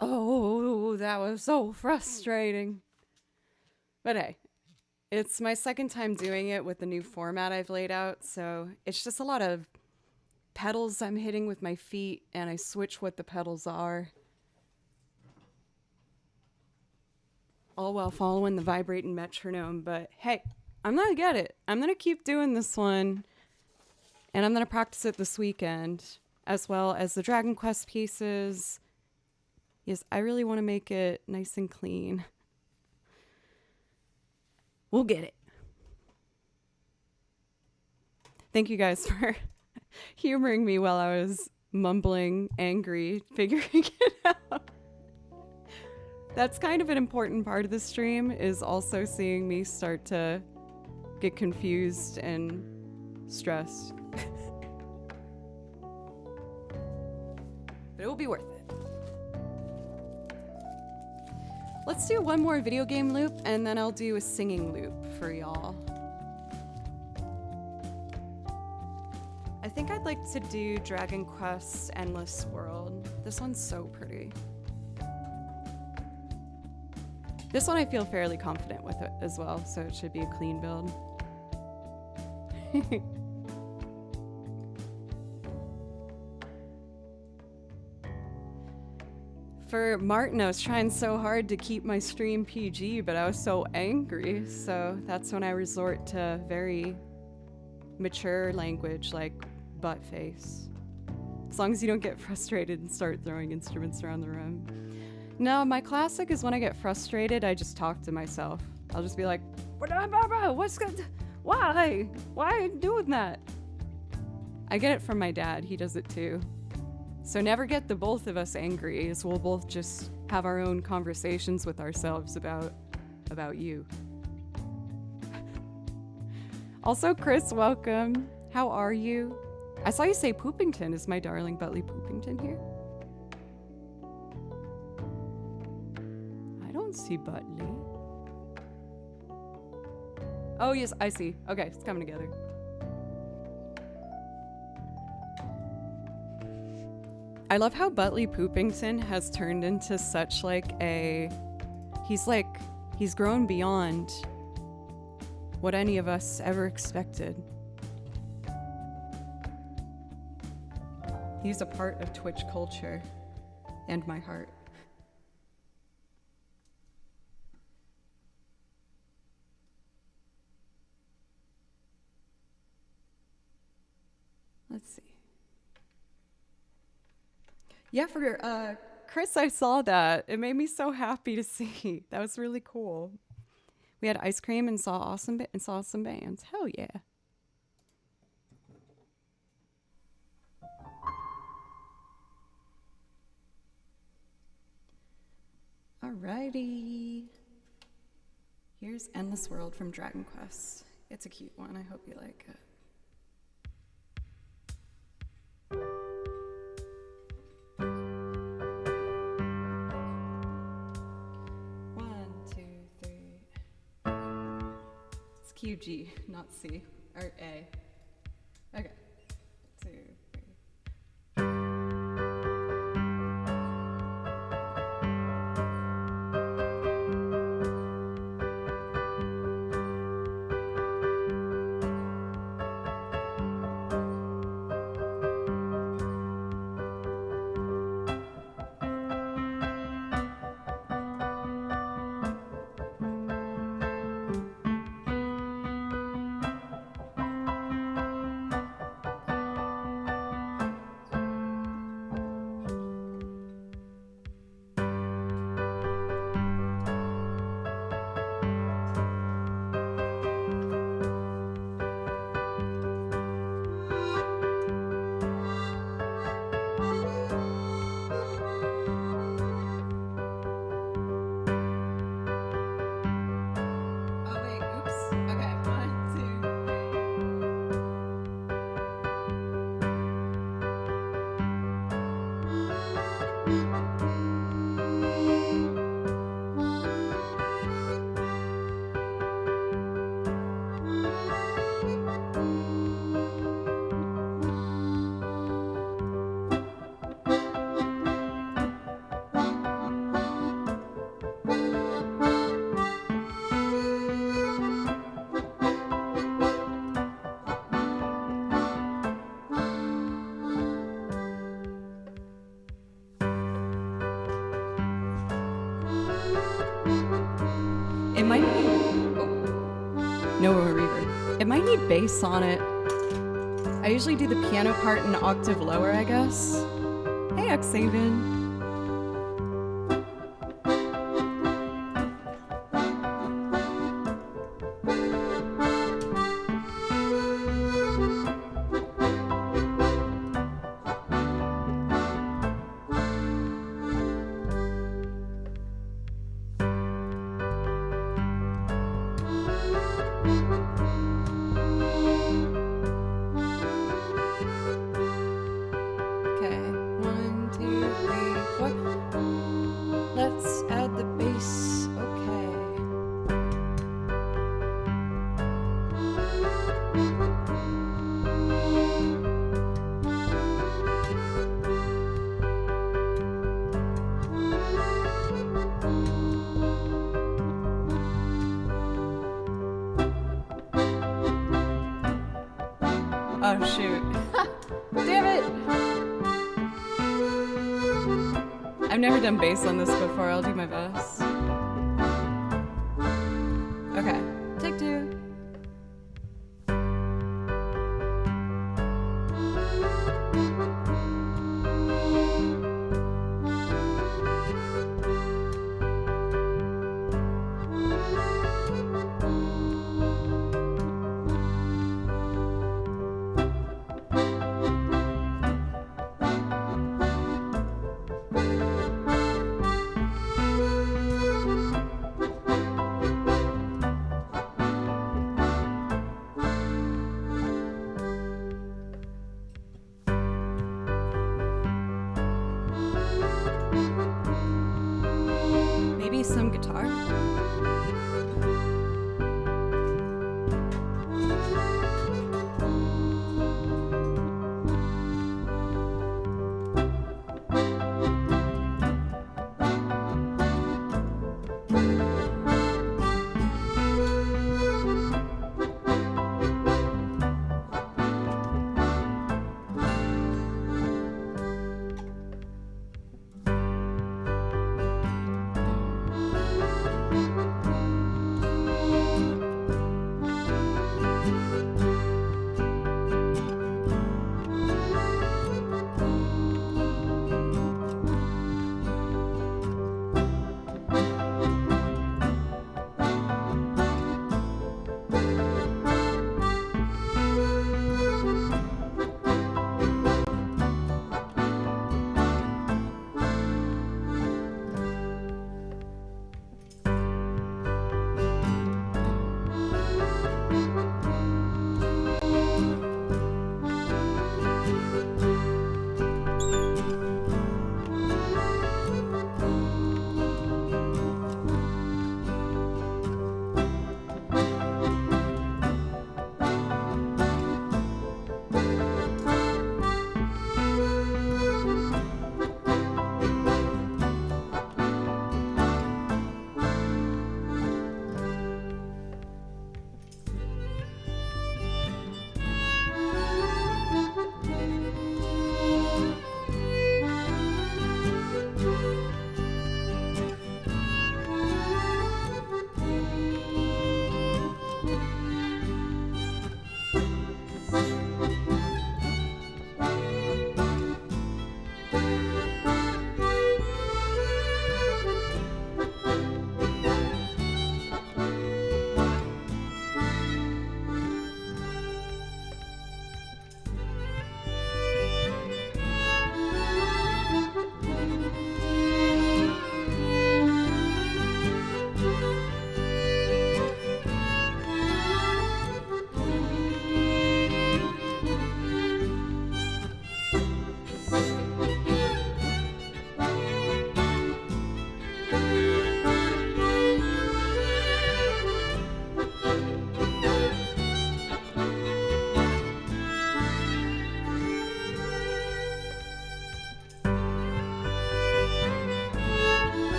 Oh, that was so frustrating. But hey, it's my second time doing it with the new format I've laid out, so it's just a lot of pedals I'm hitting with my feet, and I switch what the pedals are. All while following the vibrating metronome, but hey, I'm gonna get it. I'm gonna keep doing this one, and I'm gonna practice it this weekend, as well as the Dragon Quest pieces. Yes, I really want to make it nice and clean. We'll get it. Thank you guys for humoring me while I was mumbling, angry, figuring it out. That's kind of an important part of the stream, is also seeing me start to get confused and stressed. But it will be worth it. Let's do one more video game loop, and then I'll do a singing loop for y'all. I think I'd like to do Dragon Quest Endless World. This one's so pretty. This one I feel fairly confident with it as well, so it should be a clean build. For Martin, I was trying so hard to keep my stream PG, but I was so angry, so that's when I resort to very mature language like butt face. As long as you don't get frustrated and start throwing instruments around the room. No, my classic is when I get frustrated, I just talk to myself. I'll just be like, what's good? Why are you doing that? I get it from my dad, he does it too. So never get the both of us angry, as we'll both just have our own conversations with ourselves about you. Also, Chris, welcome. How are you? I saw you say Poopington. Is my darling Butley Poopington here? I don't see Butley. Oh, yes, I see. Okay, it's coming together. I love how Butley Poopington has turned into such like a... He's grown beyond what any of us ever expected. He's a part of Twitch culture and my heart. Let's see. Yeah, for Chris, I saw that. It made me so happy to see. That was really cool. We had ice cream and saw some bands. Hell yeah. Alrighty. Here's Endless World from Dragon Quest. It's a cute one. I hope you like it. QG, not C, or A. Okay, 2, 3. It might need... No reverb. It might need bass on it. I usually do the piano part an octave lower, I guess. Hey, Xavian. Oh, shoot. Damn it! I've never done bass on this before. I'll do my best. Okay, take 2. Maybe some guitar?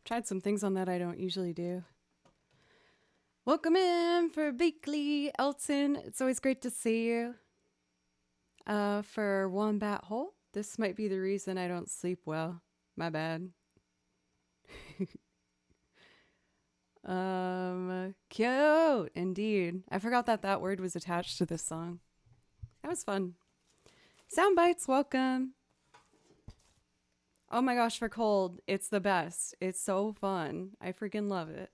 Tried some things on that I don't usually do. Welcome in for Beakley, Elton. It's always great to see you. For Wombat Hole, this might be the reason I don't sleep well. My bad. Cute, indeed. I forgot that word was attached to this song. That was fun. Soundbites, welcome. Oh my gosh, for cold, it's the best. It's so fun. I freaking love it.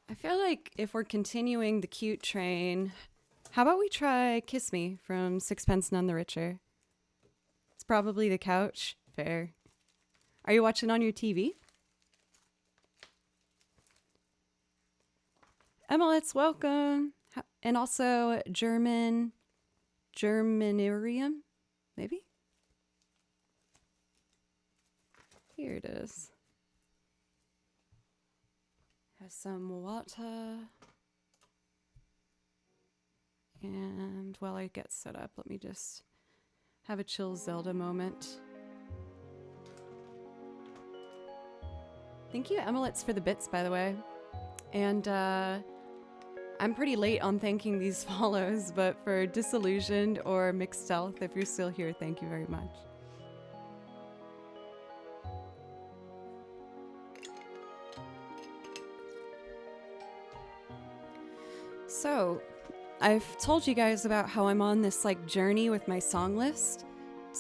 I feel like if we're continuing the cute train, how about we try Kiss Me from Sixpence None the Richer? It's probably the couch. Fair. Are you watching on your TV? Emilets, welcome. And also Germanarium, maybe? Here it is. Has some water. And while I get set up, let me just have a chill Zelda moment. Thank you, Emilets, for the bits, by the way. And I'm pretty late on thanking these follows, but for Disillusioned or Mixed Stealth, if you're still here, thank you very much. So, I've told you guys about how I'm on this like journey with my song list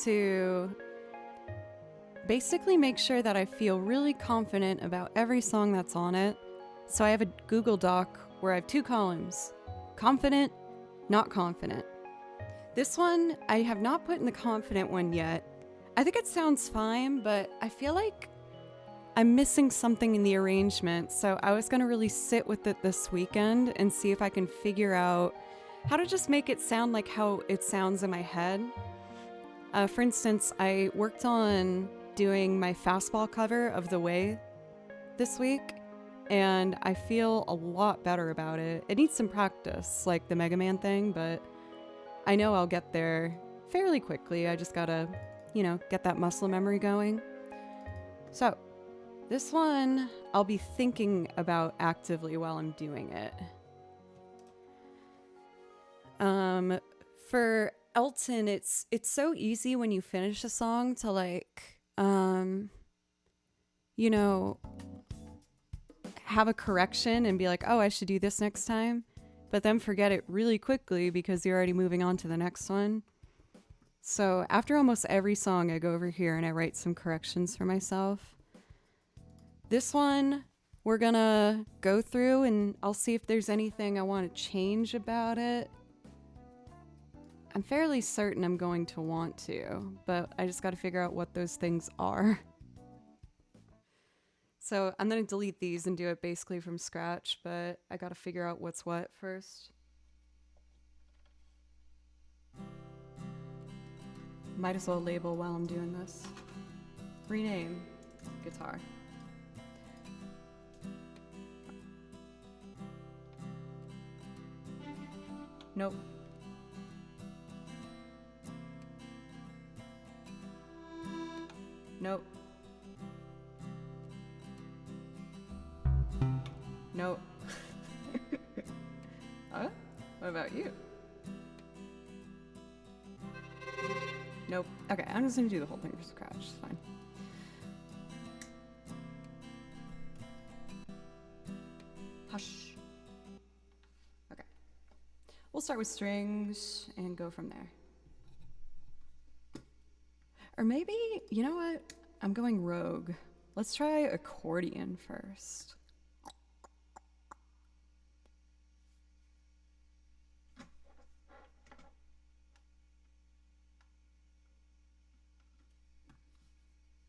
to basically make sure that I feel really confident about every song that's on it. So I have a Google Doc where I have 2 columns, confident, not confident. This one, I have not put in the confident one yet. I think it sounds fine, but I feel like I'm missing something in the arrangement. So I was gonna really sit with it this weekend and see if I can figure out how to just make it sound like how it sounds in my head. For instance, I worked on doing my fastball cover of The Way this week, and I feel a lot better about it. It needs some practice, like the Mega Man thing, but I know I'll get there fairly quickly. I just gotta, get that muscle memory going. So, this one I'll be thinking about actively while I'm doing it. For Elton, it's so easy when you finish a song to have a correction and be like, oh, I should do this next time, but then forget it really quickly because you're already moving on to the next one. So after almost every song, I go over here and I write some corrections for myself. This one, we're gonna go through and I'll see if there's anything I want to change about it. I'm fairly certain I'm going to want to, but I just got to figure out what those things are. So I'm going to delete these and do it basically from scratch, but I got to figure out what's what first. Might as well label while I'm doing this. Rename guitar. Nope. Nope. Nope. Huh? What about you? Nope. Okay, I'm just gonna do the whole thing from scratch. It's fine. Hush. Okay. We'll start with strings and go from there. Or maybe, you know what? I'm going rogue. Let's try accordion first.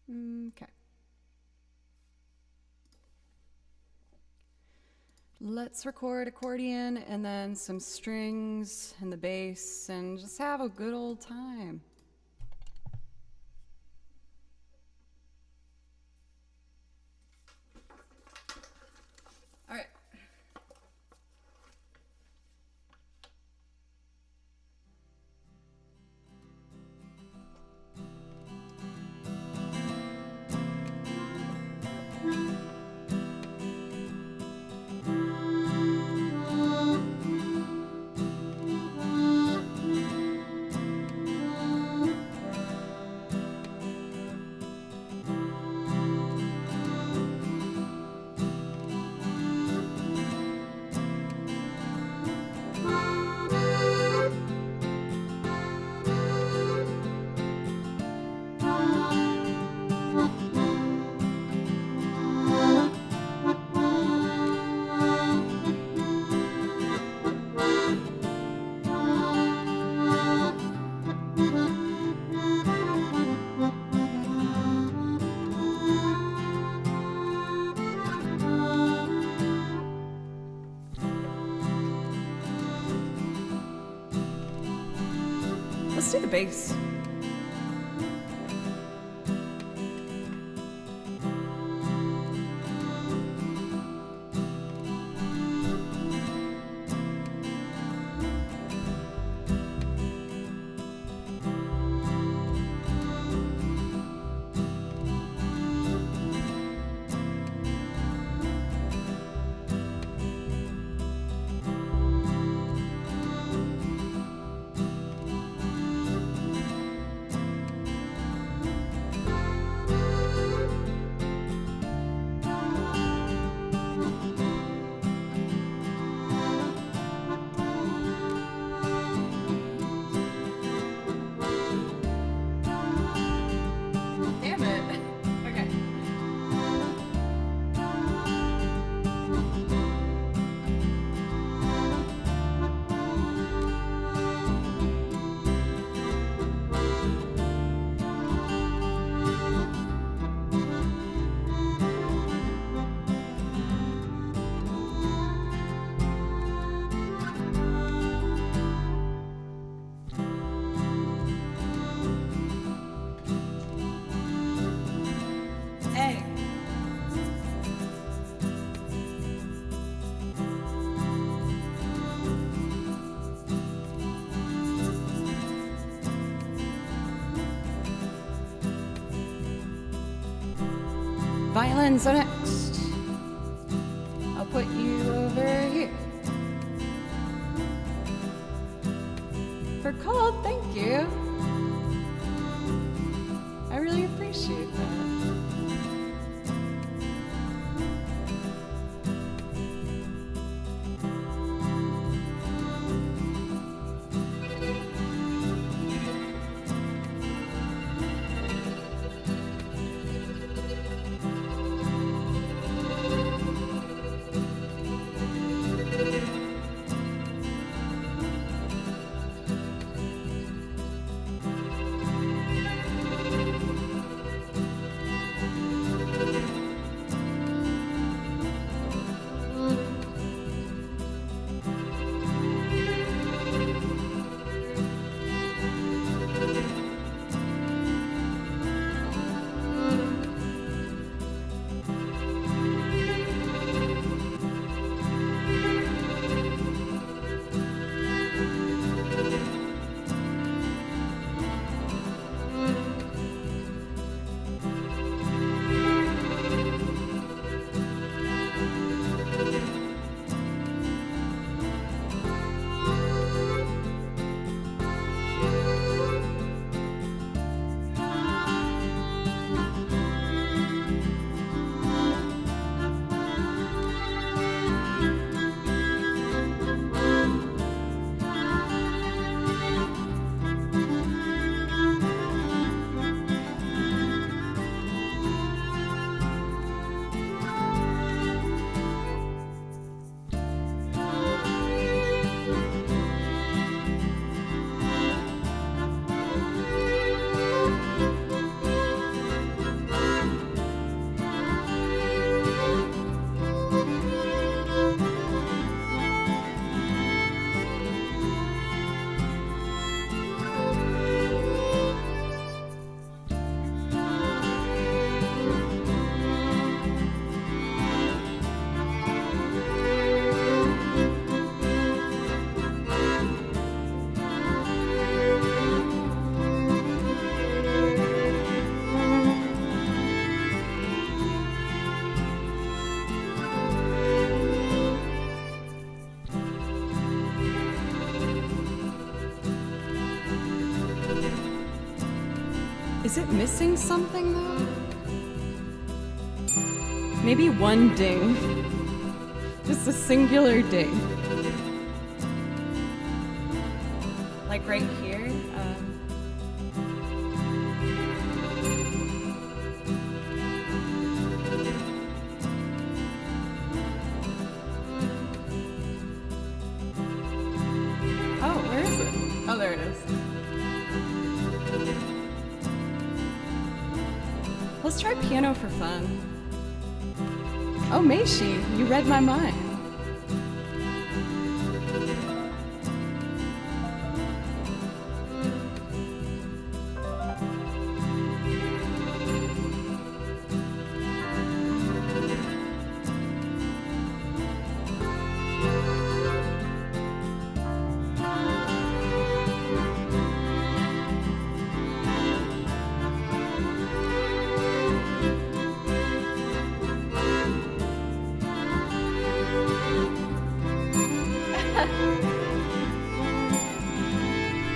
Okay. Let's record accordion and then some strings and the bass and just have a good old time. All right. do the bass. Violins are next. I'll put you over here. For cold, thank you. I really appreciate that. Is it missing something though? Maybe one ding. Just a singular ding. Like right here. Oh, where is it? Oh, there it is. Let's try piano for fun. Oh, Meishi, you read my mind.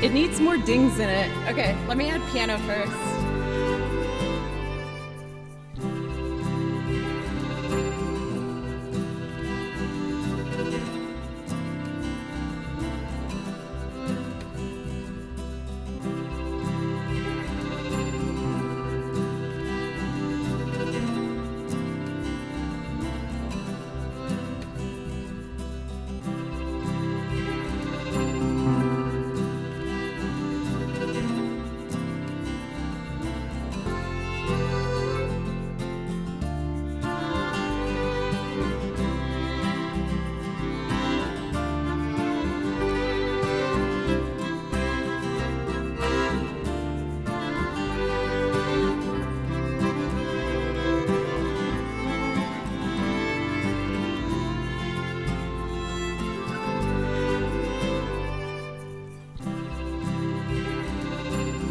It needs more dings in it. Okay, let me add piano first.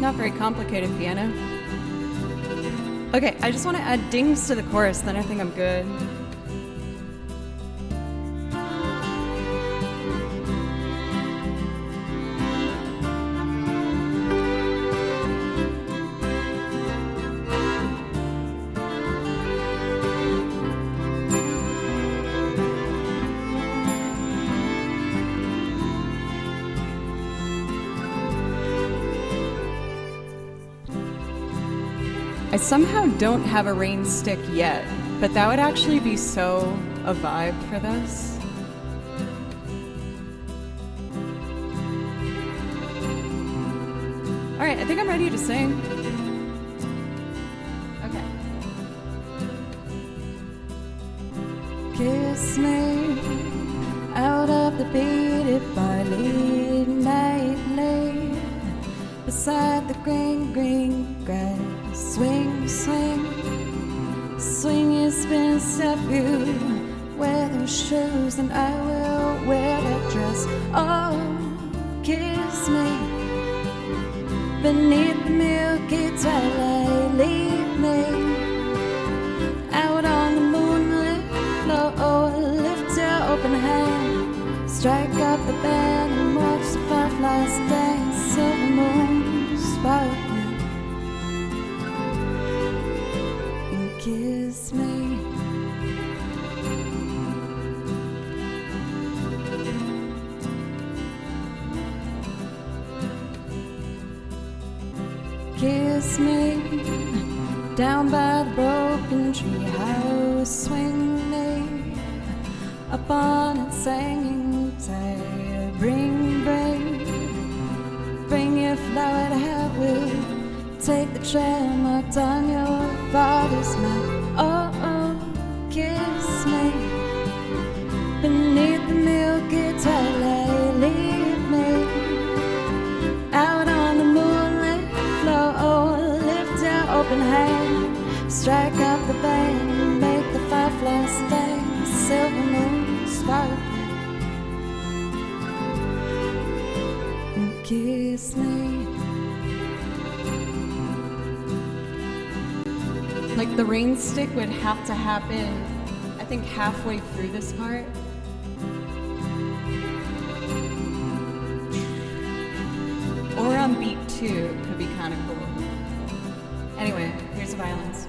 Not very complicated piano. Okay, I just want to add dings to the chorus, then I think I'm good. I somehow don't have a rain stick yet, but that would actually be so a vibe for this. All right, I think I'm ready to sing. Okay. Kiss me out of the beaded barley nightly beside the green, green grass. Swing, swing, swing your spin step, you wear those shoes and I will wear that dress. Oh, kiss me beneath the milky twilight, leave me out on the moonlit floor. Oh, lift your open hand, strike up the band and watch the fireflies dance, silver moon sparkling. Kiss me. Kiss me down by the broken tree house. Swing me up on its hanging tire. Bring your flowered hat. Will take the trail marked on your father's map. Oh, oh, kiss me beneath the milky twilight. Leave me out on the moonlit floor. Oh, lift your open hand, strike up the band, make the fireflies dance, silver moon sparkling, and kiss me. Like the rain stick would have to happen, I think, halfway through this part. Or on beat 2 could be kind of cool. Anyway, here's the violins.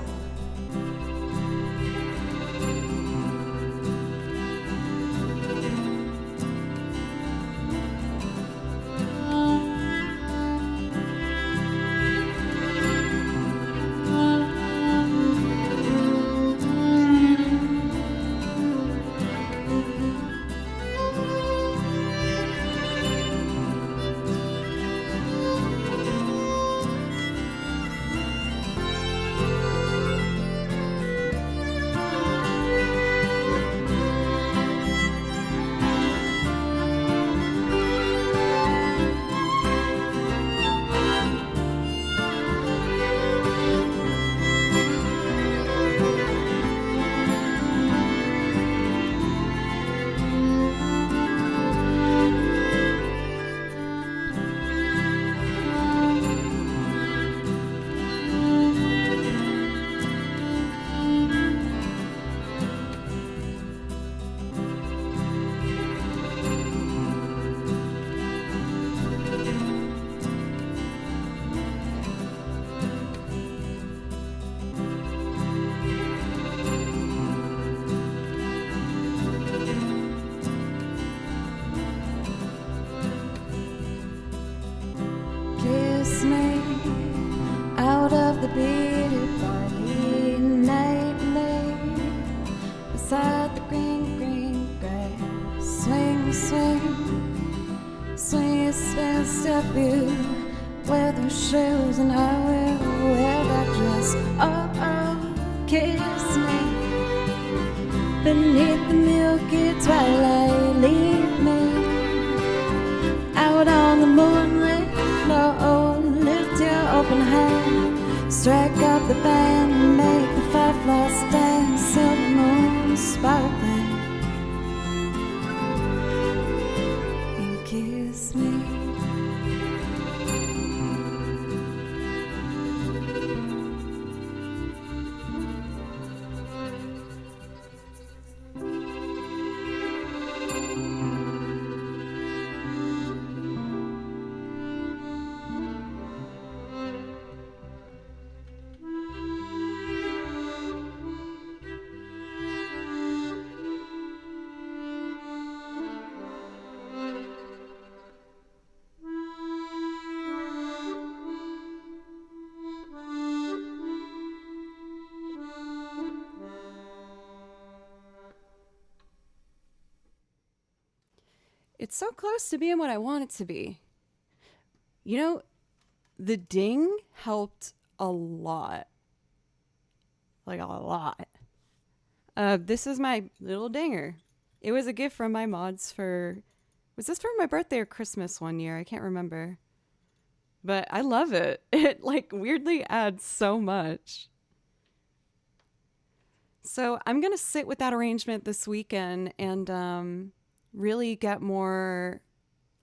kiss me beneath the milky twilight. Leave me out on the moonlit floor. Lift your open hand, strike up the band, and make the fireflies dance. Silver moon sparkling, and kiss me. It's so close to being what I want it to be. You know, the ding helped a lot. Like a lot. This is my little dinger. It was a gift from my mods for... Was this for my birthday or Christmas one year? I can't remember. But I love it. It like weirdly adds so much. So I'm going to sit with that arrangement this weekend and really get more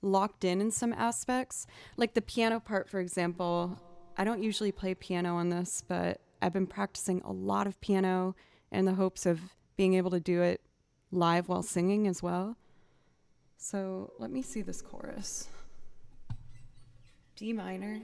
locked in some aspects. Like the piano part, for example. I don't usually play piano on this, but I've been practicing a lot of piano in the hopes of being able to do it live while singing as well. So let me see this chorus. D minor.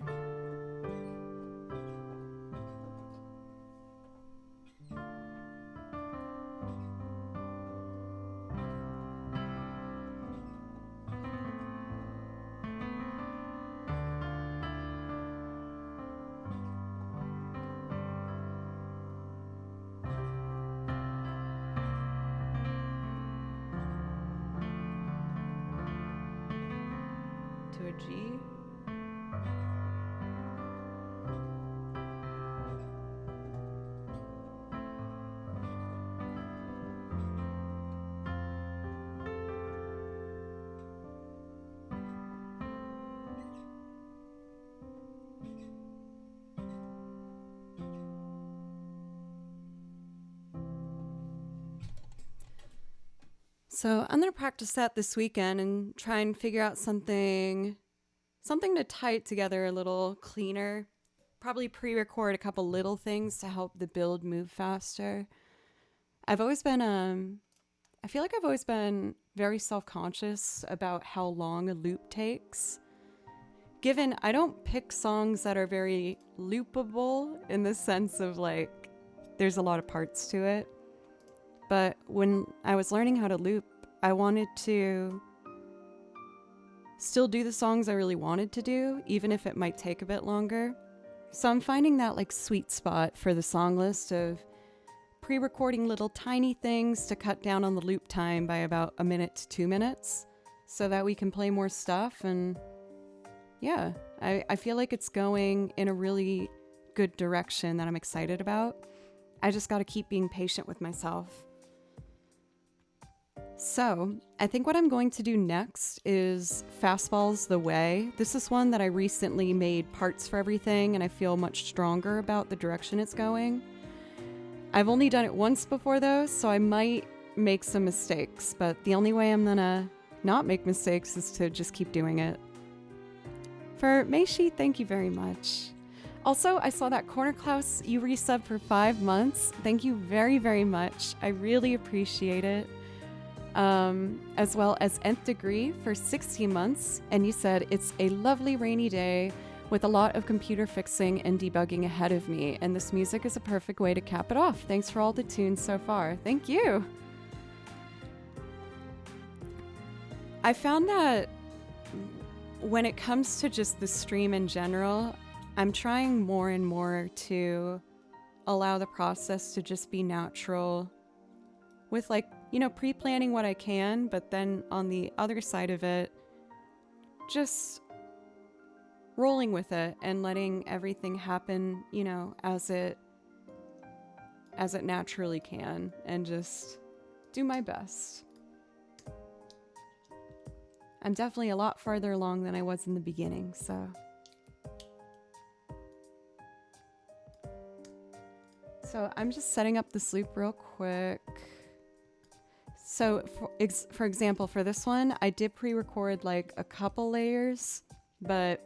To a G. So I'm going to practice that this weekend and try and figure out something to tie it together a little cleaner. Probably pre-record a couple little things to help the build move faster. I feel like I've always been very self-conscious about how long a loop takes. Given I don't pick songs that are very loopable in the sense of like, there's a lot of parts to it. But when I was learning how to loop, I wanted to still do the songs I really wanted to do, even if it might take a bit longer. So I'm finding that like sweet spot for the song list of pre-recording little tiny things to cut down on the loop time by about 1 minute to 2 minutes so that we can play more stuff. And yeah, I feel like it's going in a really good direction that I'm excited about. I just got to keep being patient with myself. So, I think what I'm going to do next is Fastball's The Way. This is one that I recently made parts for everything, and I feel much stronger about the direction it's going. I've only done it once before though, so I might make some mistakes, but the only way I'm gonna not make mistakes is to just keep doing it. For Meishi, thank you very much. Also, I saw that Corner Klaus, you resubbed for 5 months. Thank you very, very much. I really appreciate it. As well as Nth Degree for 16 months, and you said it's a lovely rainy day with a lot of computer fixing and debugging ahead of me, and this music is a perfect way to cap it off. Thanks for all the tunes so far. Thank you. I found that when it comes to just the stream in general, I'm trying more and more to allow the process to just be natural with like, you know, pre-planning what I can, but then on the other side of it, just rolling with it and letting everything happen, you know, as it as it naturally can and just do my best. I'm definitely a lot farther along than I was in the beginning, so. So I'm just setting up this loop real quick. So for example, for this one, I did pre-record like a couple layers, but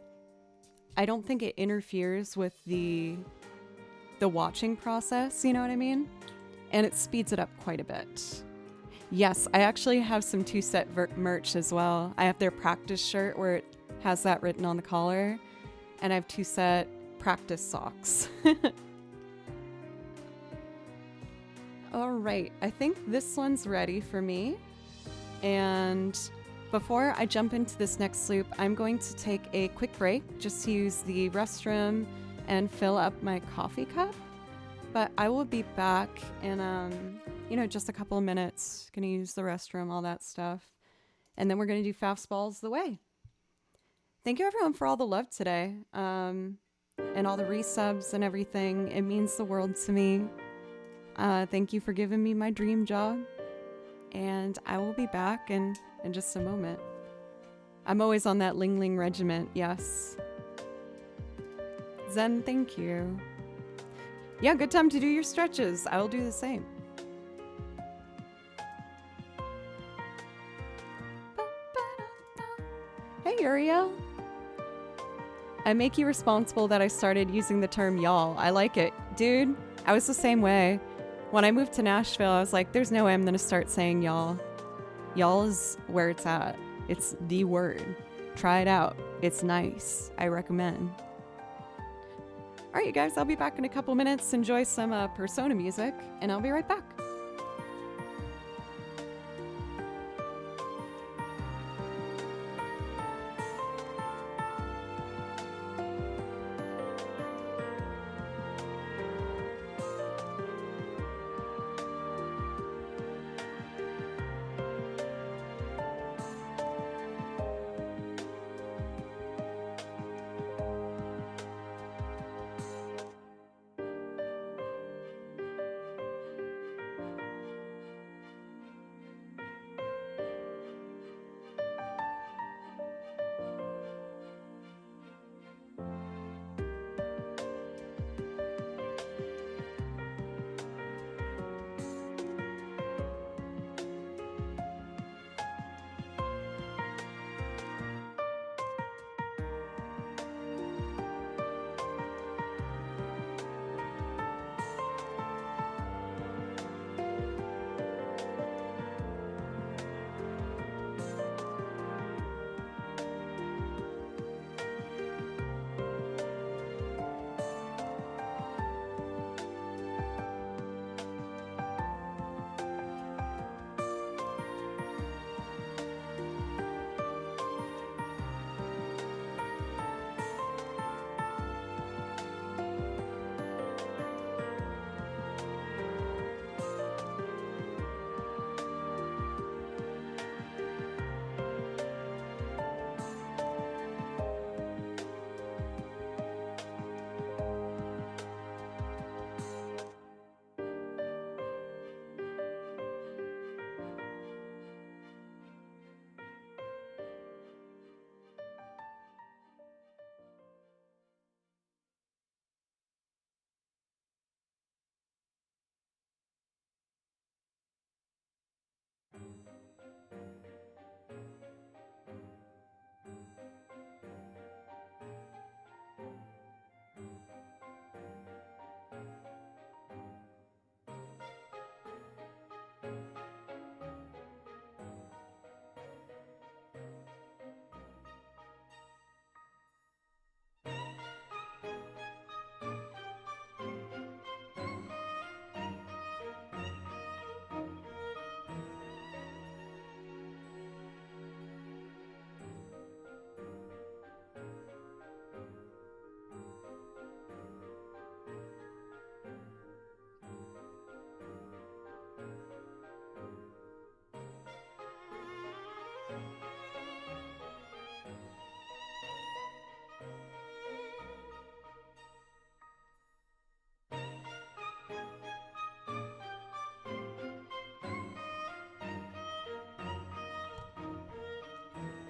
I don't think it interferes with the watching process, you know what I mean? And it speeds it up quite a bit. Yes, I actually have some Two Set merch as well. I have their practice shirt where it has that written on the collar, and I have Two Set practice socks. All right, I think this one's ready for me. And before I jump into this next loop, I'm going to take a quick break just to use the restroom and fill up my coffee cup. But I will be back in, just a couple of minutes. Gonna use the restroom, all that stuff. And then we're gonna do fastballs the way. Thank you everyone for all the love today. And all the resubs and everything. It means the world to me. Thank you for giving me my dream job. And I will be back in just a moment. I'm always on that Ling Ling regiment, yes. Zen, thank you. Yeah, good time to do your stretches. I will do the same. Hey, Uriel. I make you responsible that I started using the term y'all. I like it. Dude, I was the same way. When I moved to Nashville, I was like, there's no way I'm going to start saying y'all. Y'all is where it's at. It's the word. Try it out. It's nice. I recommend. All right, you guys, I'll be back in a couple minutes. Enjoy some Persona music, and I'll be right back.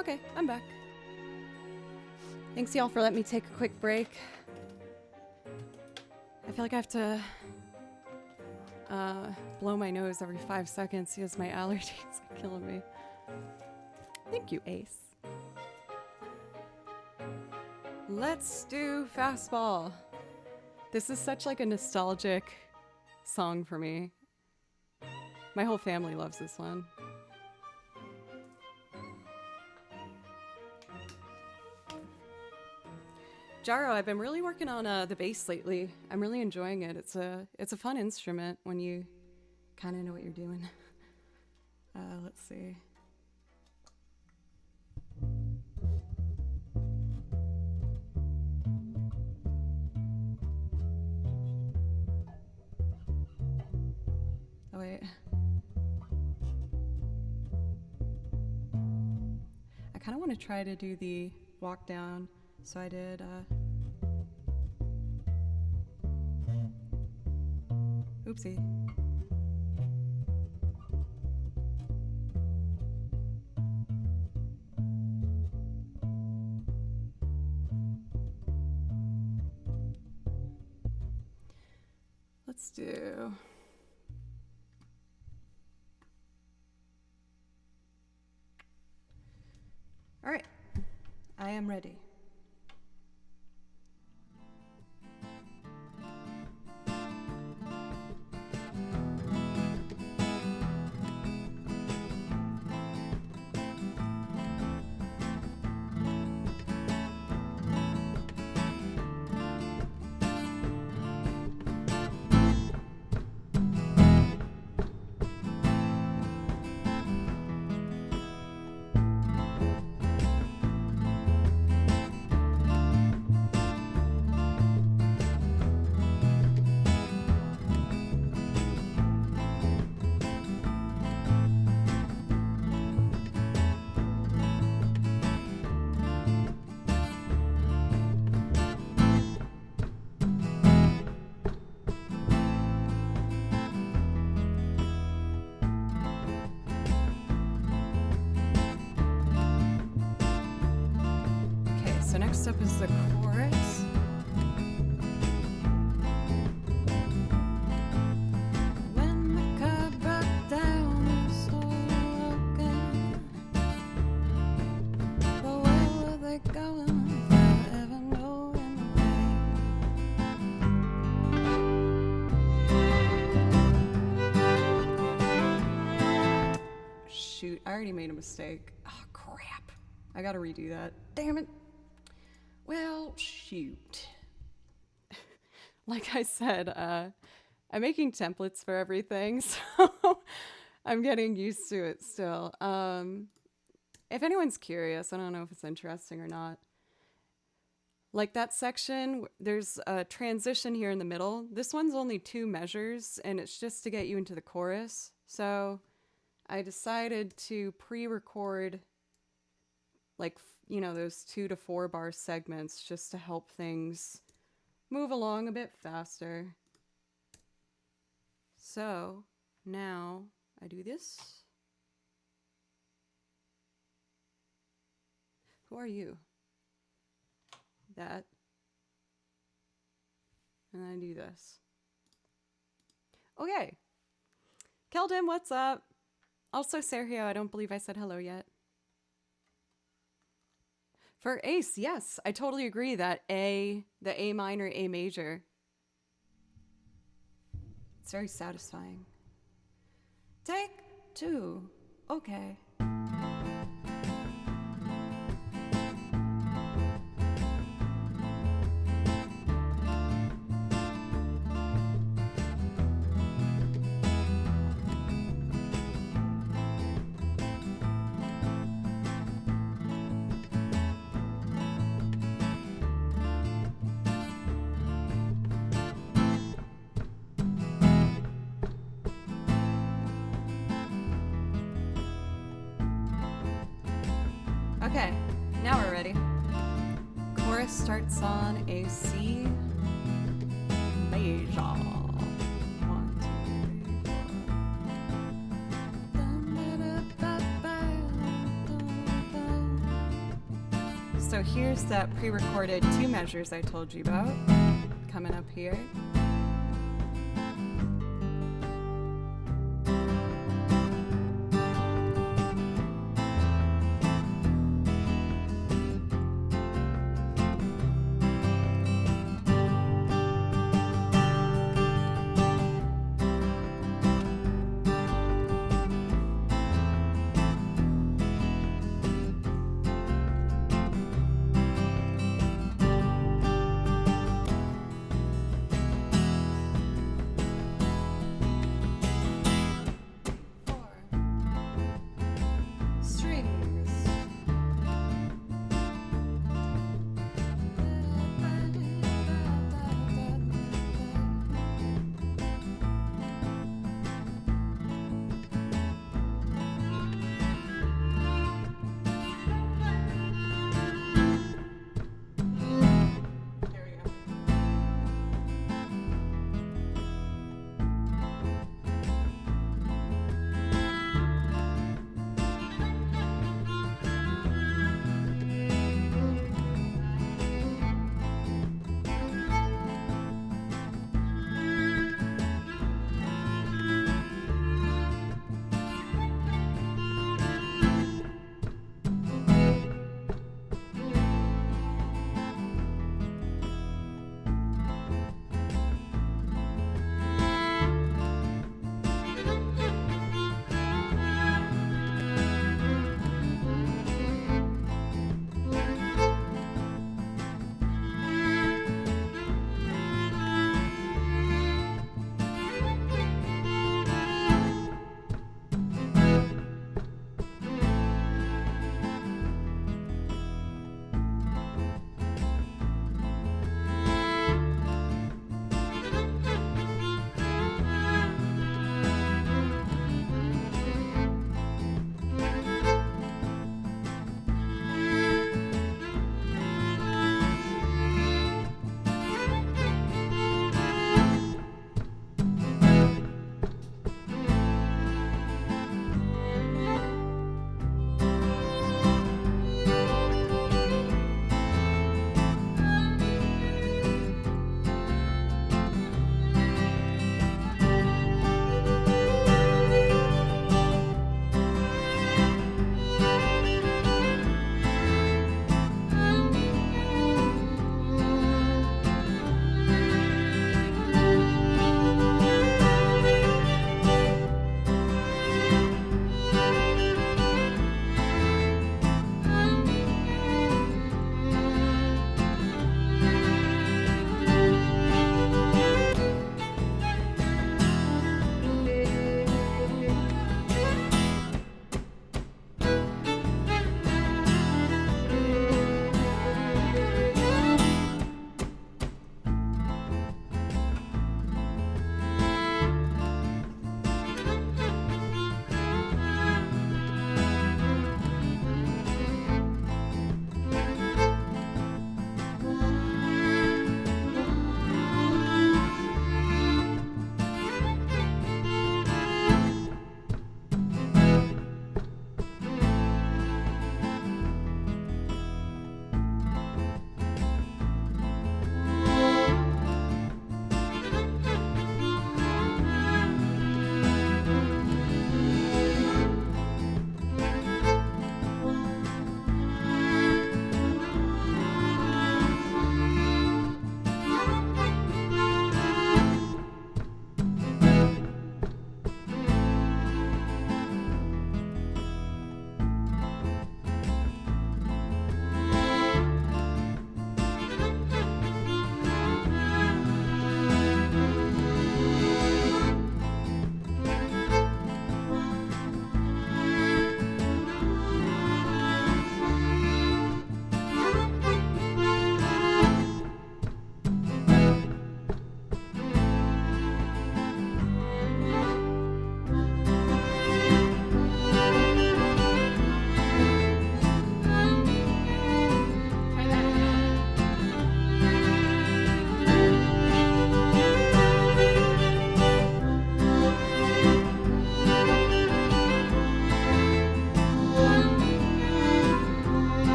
Okay, I'm back. Thanks y'all for letting me take a quick break. I feel like I have to blow my nose every 5 seconds because my allergies are killing me. Thank you, Ace. Let's do Fastball. This is such like a nostalgic song for me. My whole family loves this one. Jaro, I've been really working on the bass lately. I'm really enjoying it. It's a fun instrument when you kind of know what you're doing. Let's see. Oh wait. I kind of want to try to do the walk down. So I did, oopsie. Let's do. All right, I am ready. So next up is the chorus. When the car broke down, I saw again. But where were they going without ever knowing the way? Shoot, I already made a mistake. Oh, crap. I gotta redo that. Damn it. Well, shoot. Like I said, I'm making templates for everything, so I'm getting used to it still. If anyone's curious, I don't know if it's interesting or not. Like that section, there's a transition here in the middle. This one's only 2 measures, and it's just to get you into the chorus. So I decided to pre-record like, you know, those 2 to 4 bar segments just to help things move along a bit faster. So now I do this. Who are you? That. And then I do this. Okay. Keldon, what's up? Also, Sergio, I don't believe I said hello yet. For Ace, yes, I totally agree that the A minor, A major, it's very satisfying. Take 2. Okay. Okay, now we're ready. Chorus starts on a C major. 1, 2, 3, 4. So here's that pre-recorded 2 measures I told you about coming up here.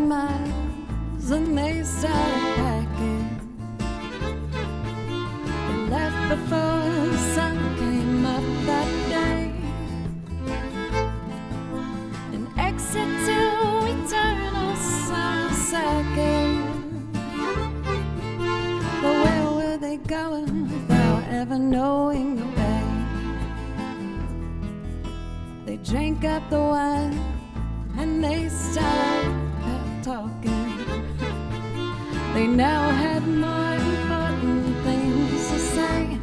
miles and they started packing. They left before the sun came up that day. An exit to eternal sacking. But where were they going without ever knowing the way? They drank up the wine and they started talking. They now had more important things to say.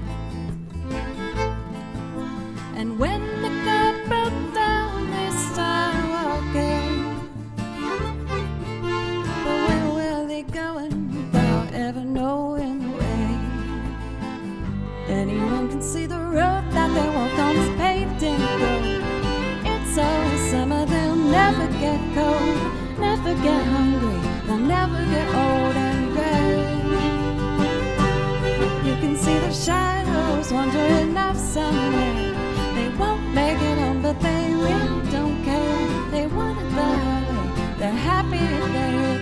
And when the car broke down, they started walking. But where were they going without ever knowing the way? Anyone can see the road that they walk on is paved in gold. It's always summer, they'll never get cold, never get hungry, they'll never get old and gray. You can see the shadows wandering off somewhere. They won't make it home, but they really don't care. They wanted the highway, they're happy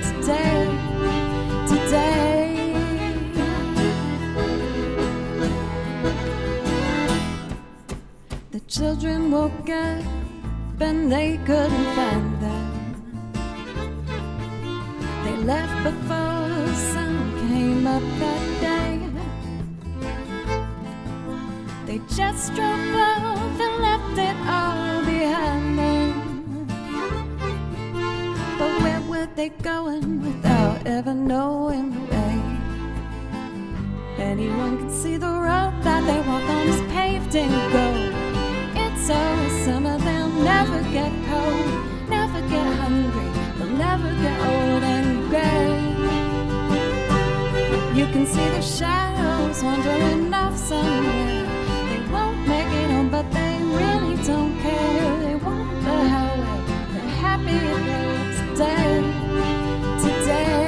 today, today, today. The children woke up and they couldn't find them. They left before the sun came up that day. They just drove off and left it all behind them. But where were they going without ever knowing the way? Anyone can see the road that they walk on is paved in gold. It's always summer, they'll never get cold, never get hungry, they'll never get old and gray. You can see the shadows wandering off somewhere. They won't make it home, but they really don't care. They want the highway, they're happy there today, today.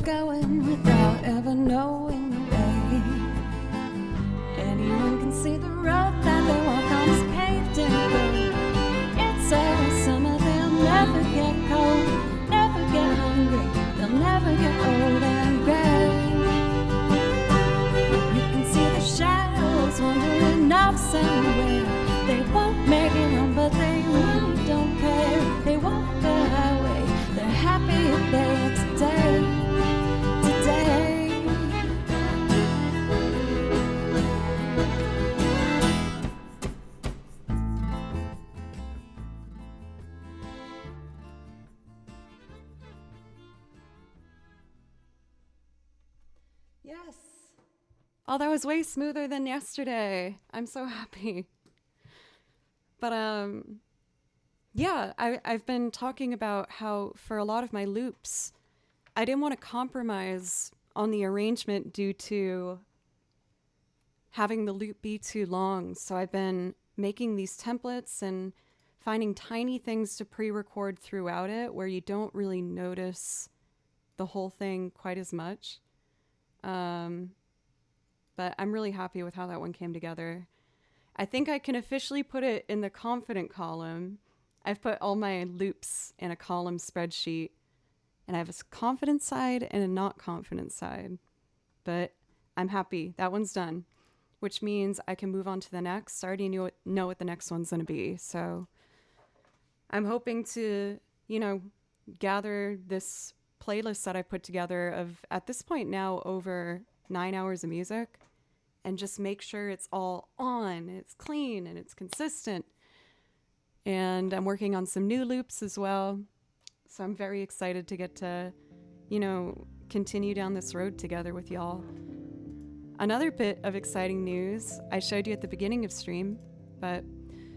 Going without ever knowing the way. Anyone can see the road that they walk on is paved in gold. It's always summer, they'll never get cold, never get hungry, they'll never get old and gray. You can see the shadows wandering off somewhere. They won't make it home, but they really don't care. They walk the highway, they're happy if they're today. Yes. Oh, that was way smoother than yesterday. I'm so happy. But yeah, I've been talking about how for a lot of my loops, I didn't want to compromise on the arrangement due to having the loop be too long. So I've been making these templates and finding tiny things to pre-record throughout it where you don't really notice the whole thing quite as much. But I'm really happy with how that one came together. I think I can officially put it in the confident column. I've put all my loops in a column spreadsheet, and I have a confident side and a not confident side. But I'm happy. That one's done, which means I can move on to the next. I already know what the next one's going to be. So I'm hoping to, gather this playlist that I put together of, at this point now, over 9 hours of music, and just make sure it's all on, it's clean, and it's consistent. And I'm working on some new loops as well. So I'm very excited to get to, continue down this road together with y'all. Another bit of exciting news I showed you at the beginning of stream, but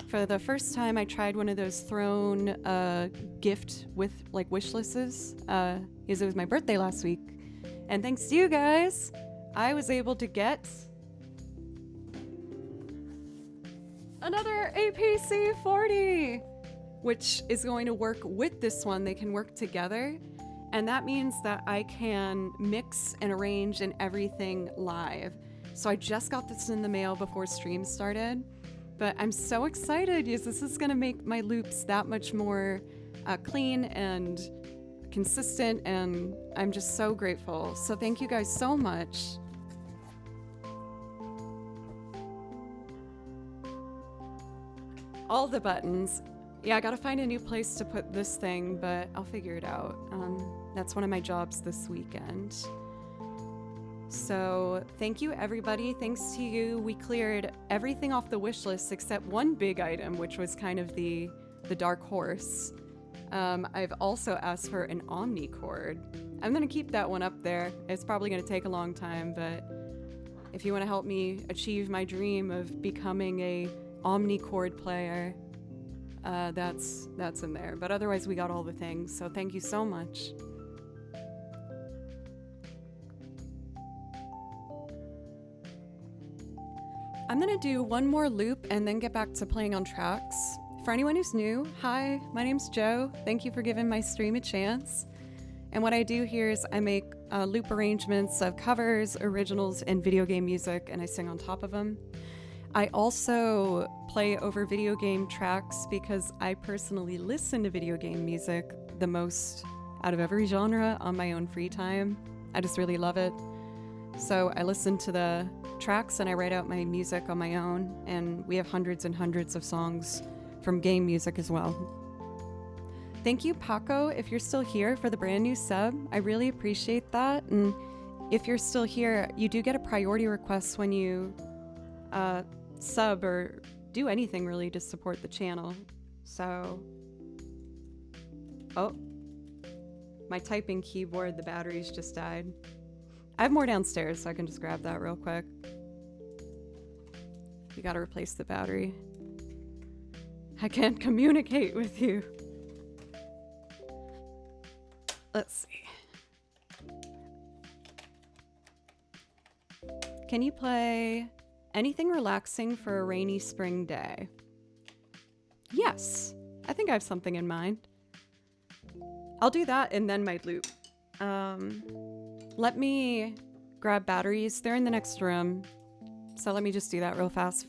for the first time I tried one of those thrown gift with like wish lists because it was my birthday last week. And thanks to you guys, I was able to get another APC 40, which is going to work with this one. They can work together. And that means that I can mix and arrange and everything live. So I just got this in the mail before stream started, but I'm so excited because this is going to make my loops that much more clean and consistent, and I'm just so grateful. So thank you guys so much. All the buttons. Yeah, I gotta find a new place to put this thing, but I'll figure it out. That's one of my jobs this weekend. So thank you, everybody. Thanks to you, we cleared everything off the wish list except one big item, which was kind of the dark horse. I've also asked for an Omni cord. I'm gonna keep that one up there. It's probably gonna take a long time, but if you wanna help me achieve my dream of becoming a Omni cord player, that's in there. But otherwise we got all the things, so thank you so much. I'm gonna do one more loop and then get back to playing on tracks. For anyone who's new, hi, my name's Joe. Thank you for giving my stream a chance. And what I do here is I make loop arrangements of covers, originals, and video game music, and I sing on top of them. I also play over video game tracks because I personally listen to video game music the most out of every genre on my own free time. I just really love it. So I listen to the tracks and I write out my music on my own, and we have hundreds and hundreds of songs from game music as well. Thank you, Paco, if you're still here, for the brand new sub. I really appreciate that. And if you're still here, you do get a priority request when you sub or do anything really to support the channel. So, oh, my typing keyboard, the batteries just died. I have more downstairs, so I can just grab that real quick. You gotta replace the battery. I can't communicate with you. Let's see. Can you play anything relaxing for a rainy spring day? Yes, I think I have something in mind. I'll do that and then my loop. Let me grab batteries. They're in the next room. So let me just do that real fast.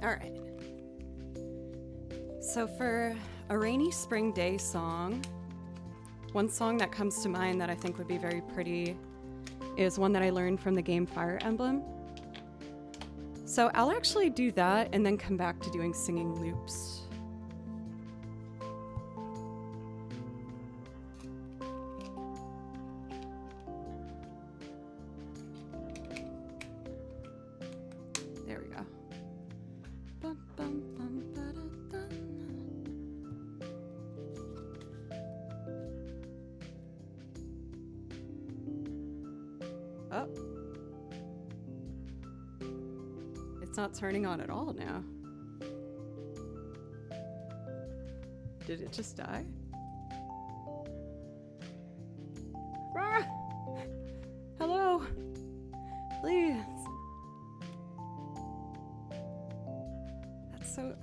All right. So for a rainy spring day song, one song that comes to mind that I think would be very pretty is one that I learned from the game Fire Emblem. So I'll actually do that and then come back to doing singing loops. There we go. Bum, bum, bum, ba-da-da. Oh. It's not turning on at all now. Did it just die? Ah! Hello? Please. That's so...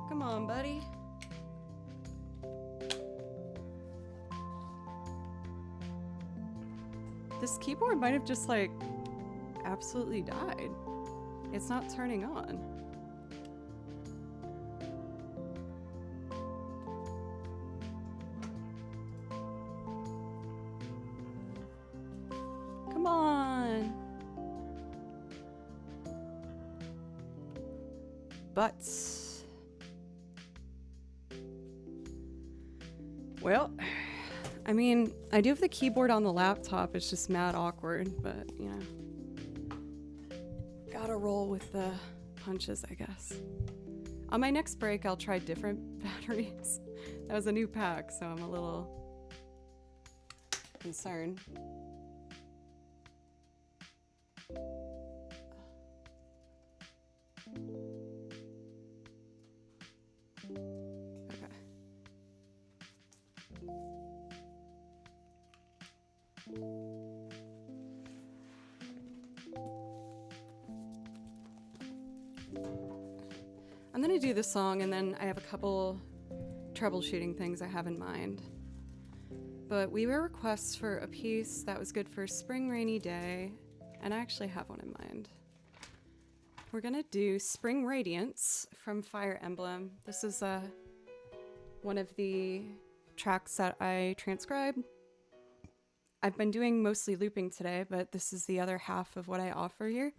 Come on, buddy. This keyboard might have just like absolutely died. It's not turning on. Come on. Butts. Well, I mean, I do have the keyboard on the laptop. It's just mad awkward, but you know, gotta roll with the punches, I guess. On my next break, I'll try different batteries. That was a new pack, so I'm a little concerned. Okay. I'm gonna do this song and then I have a couple troubleshooting things I have in mind. But we were requests for a piece that was good for a spring rainy day, and I actually have one in mind. We're gonna do Spring Radiance from Fire Emblem. This is one of the tracks that I transcribed. I've been doing mostly looping today, but this is the other half of what I offer here.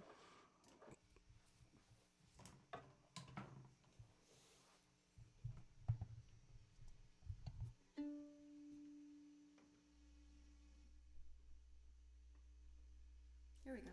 Here we go.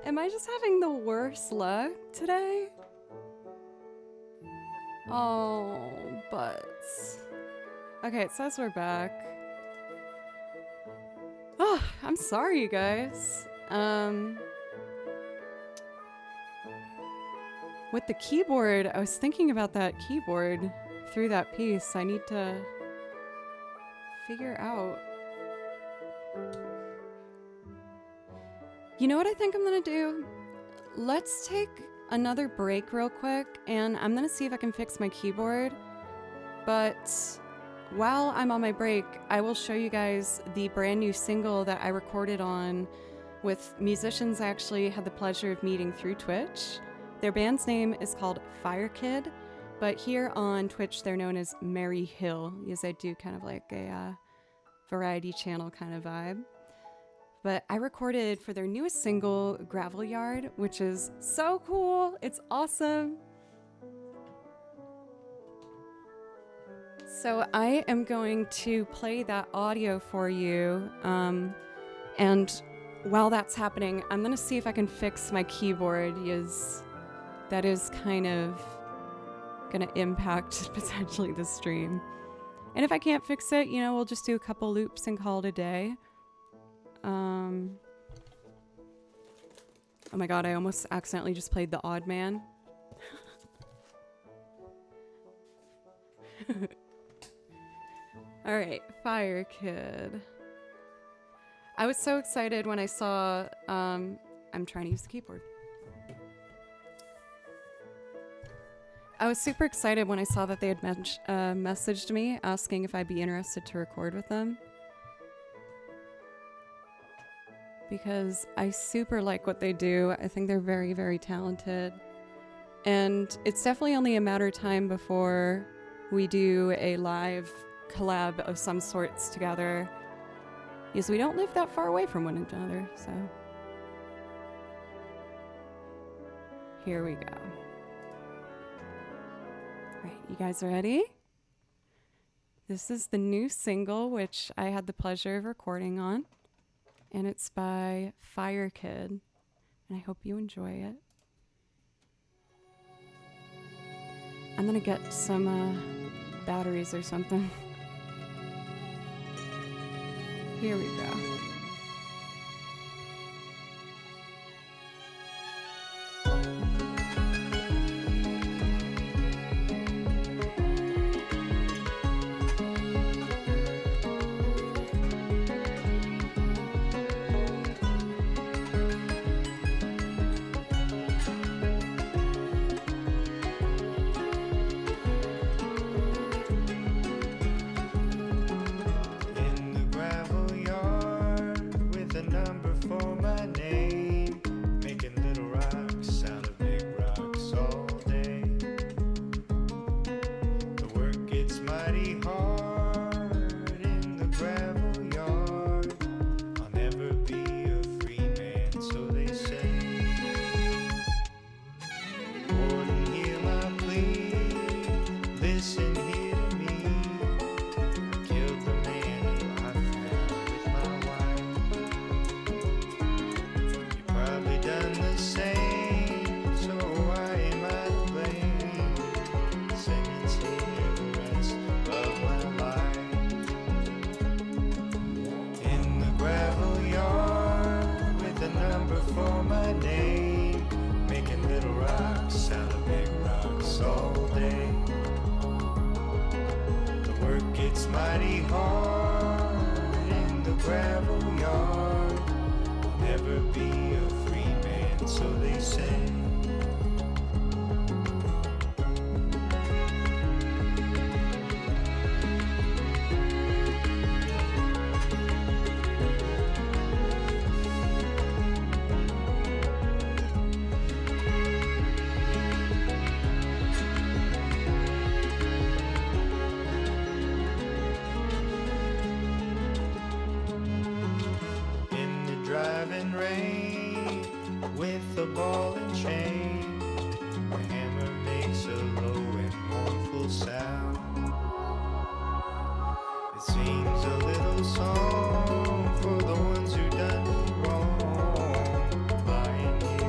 Am I just having the worst luck today? Oh, butts. Okay, it says we're back. Oh, I'm sorry, you guys. With the keyboard, I was thinking about that keyboard through that piece. I need to figure out. You know what I think I'm gonna do? Let's take another break real quick, and I'm gonna see if I can fix my keyboard. But while I'm on my break, I will show you guys the brand new single that I recorded on with musicians I actually had the pleasure of meeting through Twitch. Their band's name is called Firekid, but here on Twitch they're known as Mary Hill, because I do kind of like a variety channel kind of vibe. But I recorded for their newest single, Gravel Yard, which is so cool. It's awesome. So I am going to play that audio for you. And while that's happening, I'm going to see if I can fix my keyboard, because that is kind of going to impact potentially the stream. And if I can't fix it, you know, we'll just do a couple loops and call it a day. Oh my god, I almost accidentally just played the odd man. Alright, Firekid. I was so excited when I saw, I'm trying to use the keyboard. I was super excited when I saw that they had messaged me asking if I'd be interested to record with them. Because I super like what they do. I think they're very, very talented. And it's definitely only a matter of time before we do a live collab of some sorts together. Because we don't live that far away from one another, so. Here we go. Right, you guys ready? This is the new single, which I had the pleasure of recording on. And it's by Firekid. And I hope you enjoy it. I'm gonna get some batteries or something. Here we go. Song for the ones who done me wrong, lying here.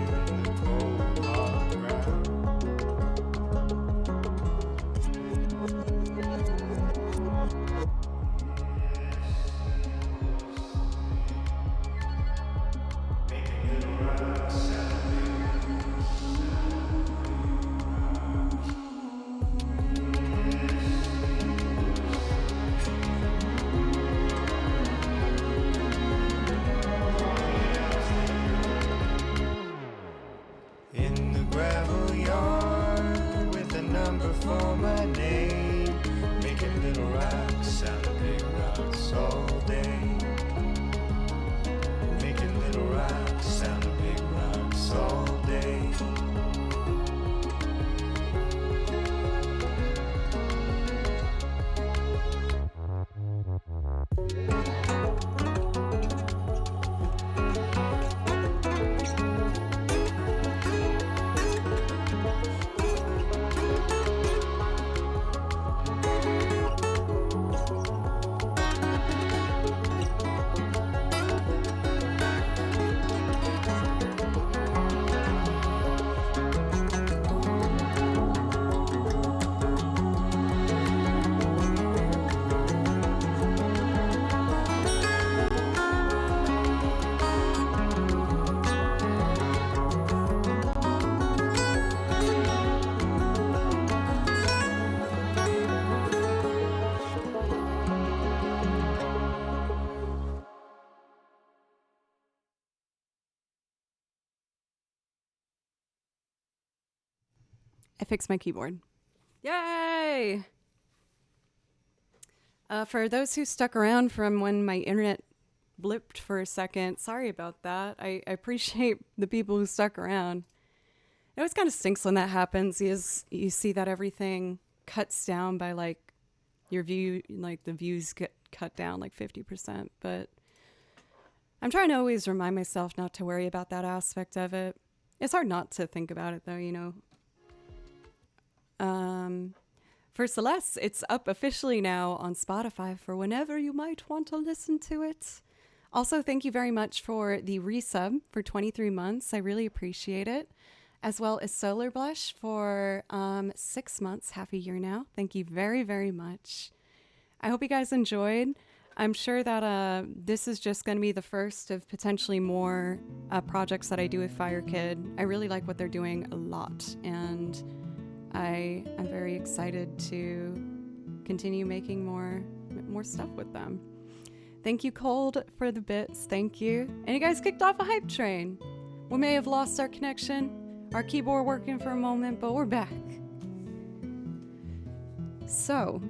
I fixed my keyboard. Yay! For those who stuck around from when my internet blipped for a second, sorry about that. I appreciate the people who stuck around. It always kind of stinks when that happens. You see that everything cuts down by like your view, like the views get cut down like 50%. But I'm trying to always remind myself not to worry about that aspect of it. It's hard not to think about it though, you know. For Celeste, it's up officially now on Spotify for whenever you might want to listen to it. Also, thank you very much for the resub for 23 months. I really appreciate it. As well as Solar Blush for 6 months, half a year now. Thank you very, very much. I hope you guys enjoyed. I'm sure that this is just going to be the first of potentially more projects that I do with firekid. I really like what they're doing a lot, and I am very excited to continue making more stuff with them. Thank you, Cold, for the bits. Thank you. And you guys kicked off a hype train. We may have lost our connection, our keyboard working for a moment, but we're back. So,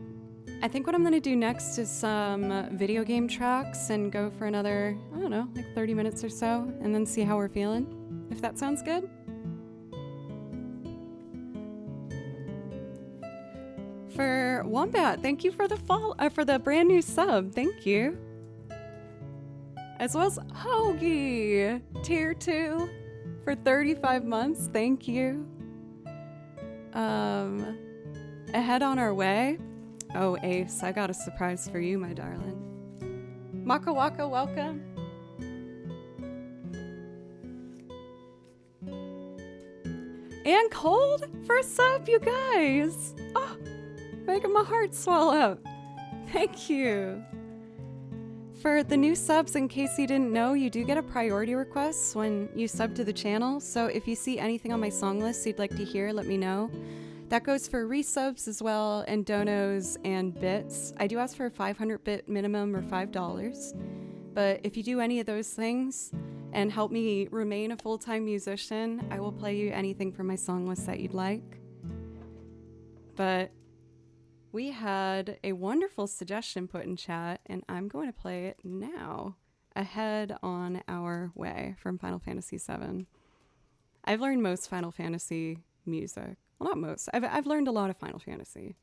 I think what I'm going to do next is some video game tracks and go for another, I don't know, like 30 minutes or so, and then see how we're feeling, if that sounds good. For Wombat, thank you for the brand new sub. Thank you. As well as Hoagie, tier 2 for 35 months. Thank you. Ahead on our way. Oh, Ace, I got a surprise for you, my darling. Maka Waka, welcome. And Cold for a sub, you guys. Oh, making my heart swell up. Thank you. For the new subs, in case you didn't know, you do get a priority request when you sub to the channel. So if you see anything on my song list you'd like to hear, let me know. That goes for resubs as well, and donos and bits. I do ask for a 500 bit minimum or $5. But if you do any of those things and help me remain a full-time musician, I will play you anything from my song list that you'd like. But we had a wonderful suggestion put in chat, and I'm going to play it now. Ahead on Our Way from Final Fantasy VII. I've learned most Final Fantasy music. Well, not most. I've learned a lot of Final Fantasy.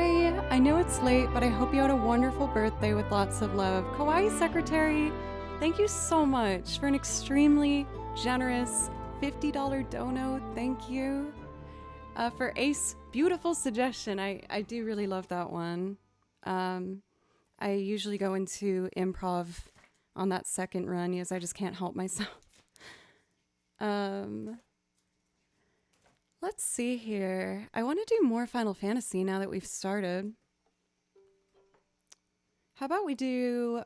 Hi, I know it's late, but I hope you had a wonderful birthday with lots of love. Kawaii Secretary, thank you so much for an extremely generous $50 dono. Thank you. For Ace, beautiful suggestion. I do really love that one. I usually go into improv on that second run because I just can't help myself. Let's see here. I want to do more Final Fantasy now that we've started. How about we do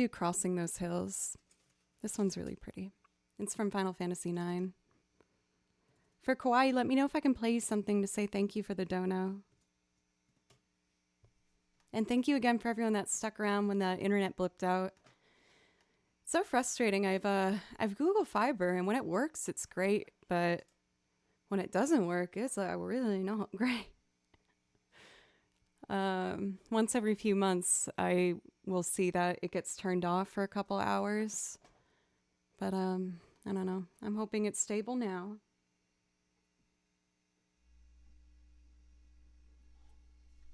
Crossing Those Hills? This one's really pretty. It's from Final Fantasy IX. For Kawaii, let me know if I can play you something to say thank you for the dono. And thank you again for everyone that stuck around when the internet blipped out. It's so frustrating. I've Google Fiber, and when it works, it's great. But when it doesn't work, it's really not great. Once every few months, I will see that it gets turned off for a couple hours. But I don't know. I'm hoping it's stable now.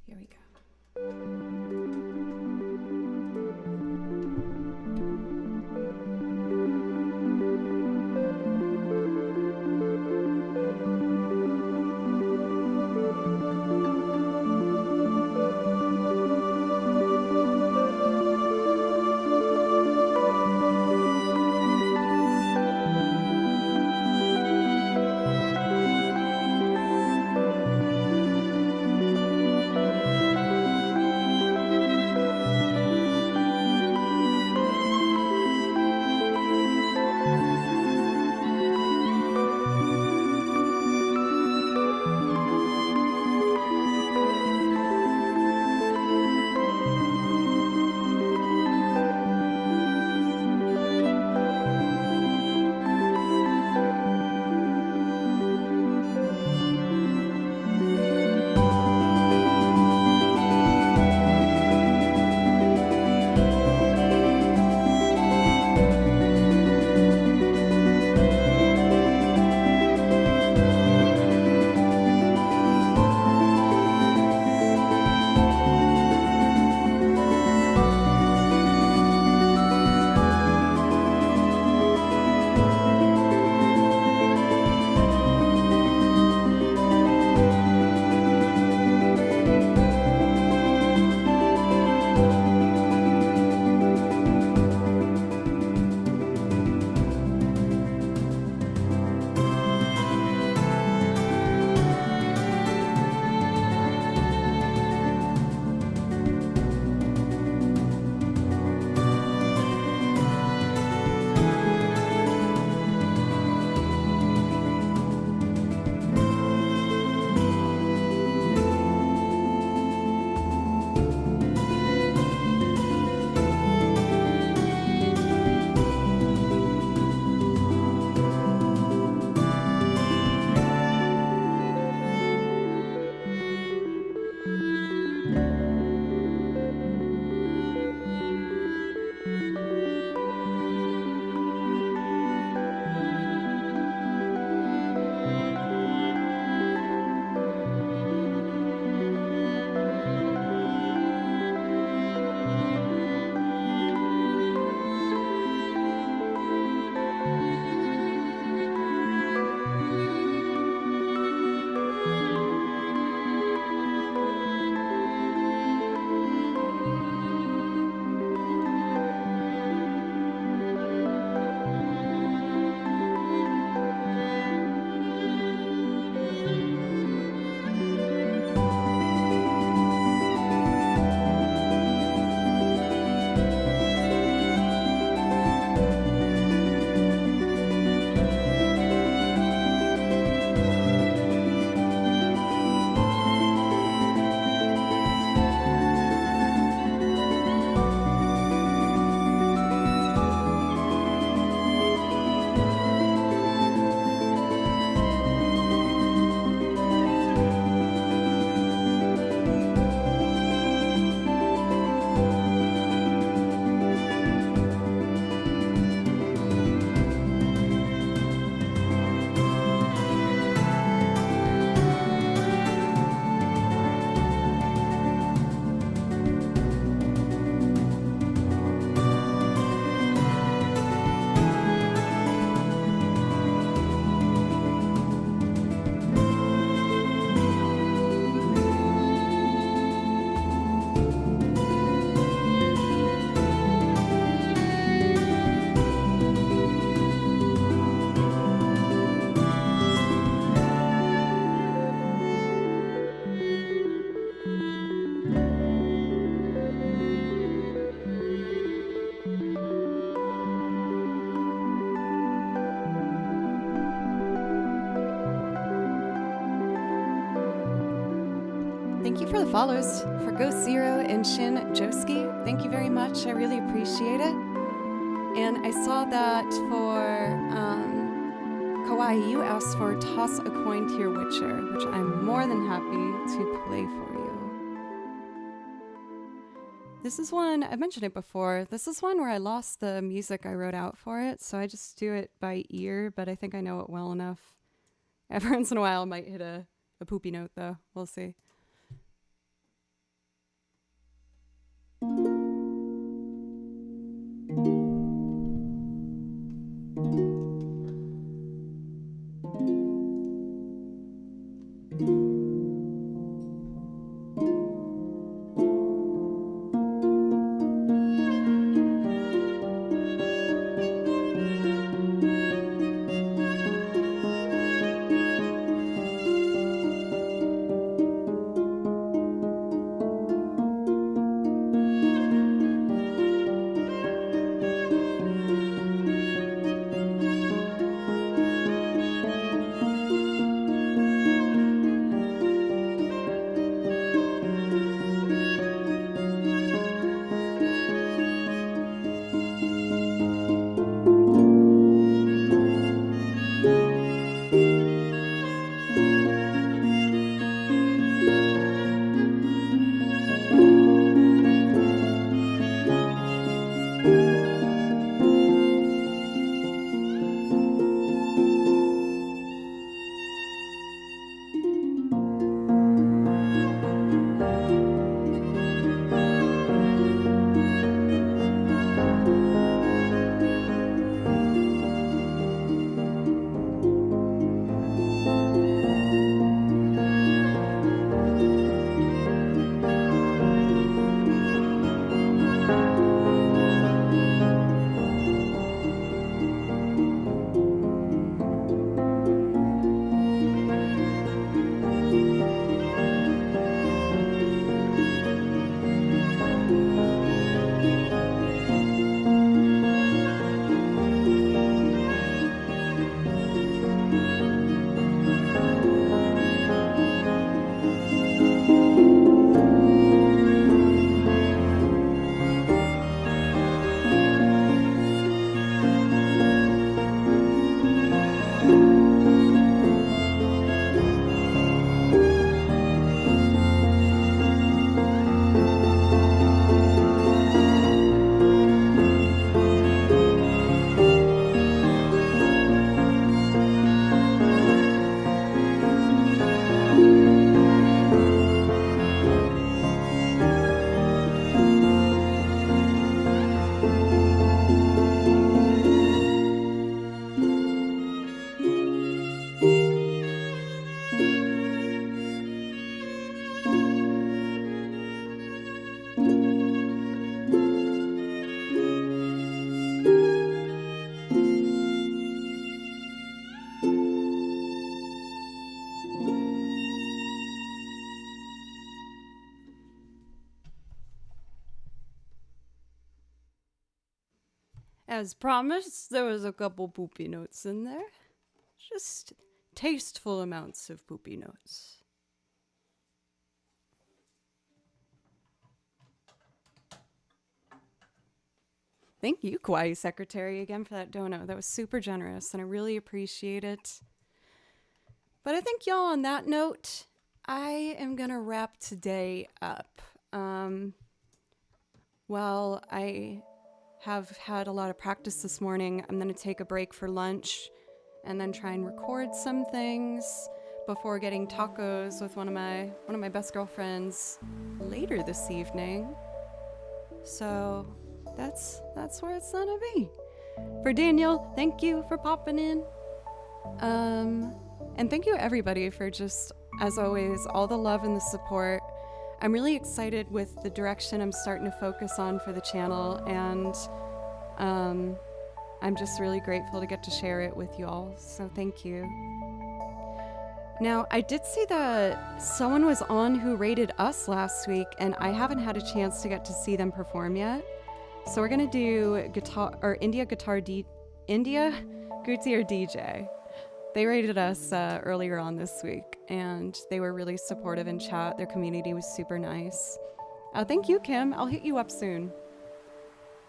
Here we go. thank you for the follows for Ghost Zero and Shin Joski. Thank you very much. I really appreciate it. And I saw that for Kawaii, you asked for Toss a Coin to Your Witcher, which I'm more than happy to play for you. This is one, I've mentioned it before, this is one where I lost the music I wrote out for it, so I just do it by ear, but I think I know it well enough. Every once in a while I might hit a poopy note though, we'll see. As promised, there was a couple poopy notes in there. Just tasteful amounts of poopy notes. Thank you, Kawaii Secretary, again for that dono. That was super generous, and I really appreciate it. But I think, y'all, on that note, I am going to wrap today up. Well, I have had a lot of practice this morning. I'm going to take a break for lunch and then try and record some things before getting tacos with one of my best girlfriends later this evening. So that's where it's gonna be. For Daniel, thank you for popping in. And thank you everybody for just, as always, all the love and the support. I'm really excited with the direction I'm starting to focus on for the channel, and I'm just really grateful to get to share it with you all, so thank you. Now, I did see that someone was on who rated us last week, and I haven't had a chance to get to see them perform yet. So we're gonna do India Guzzi or DJ. They rated us earlier on this week, and they were really supportive in chat. Their community was super nice. Thank you, Kim. I'll hit you up soon.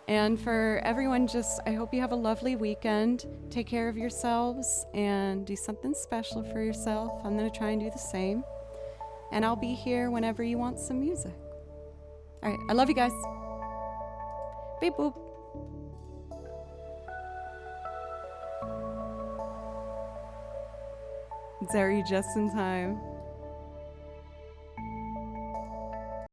And for everyone, I hope you have a lovely weekend. Take care of yourselves and do something special for yourself. I'm going to try and do the same. And I'll be here whenever you want some music. All right. I love you guys. Beep boop. Zeri just in time.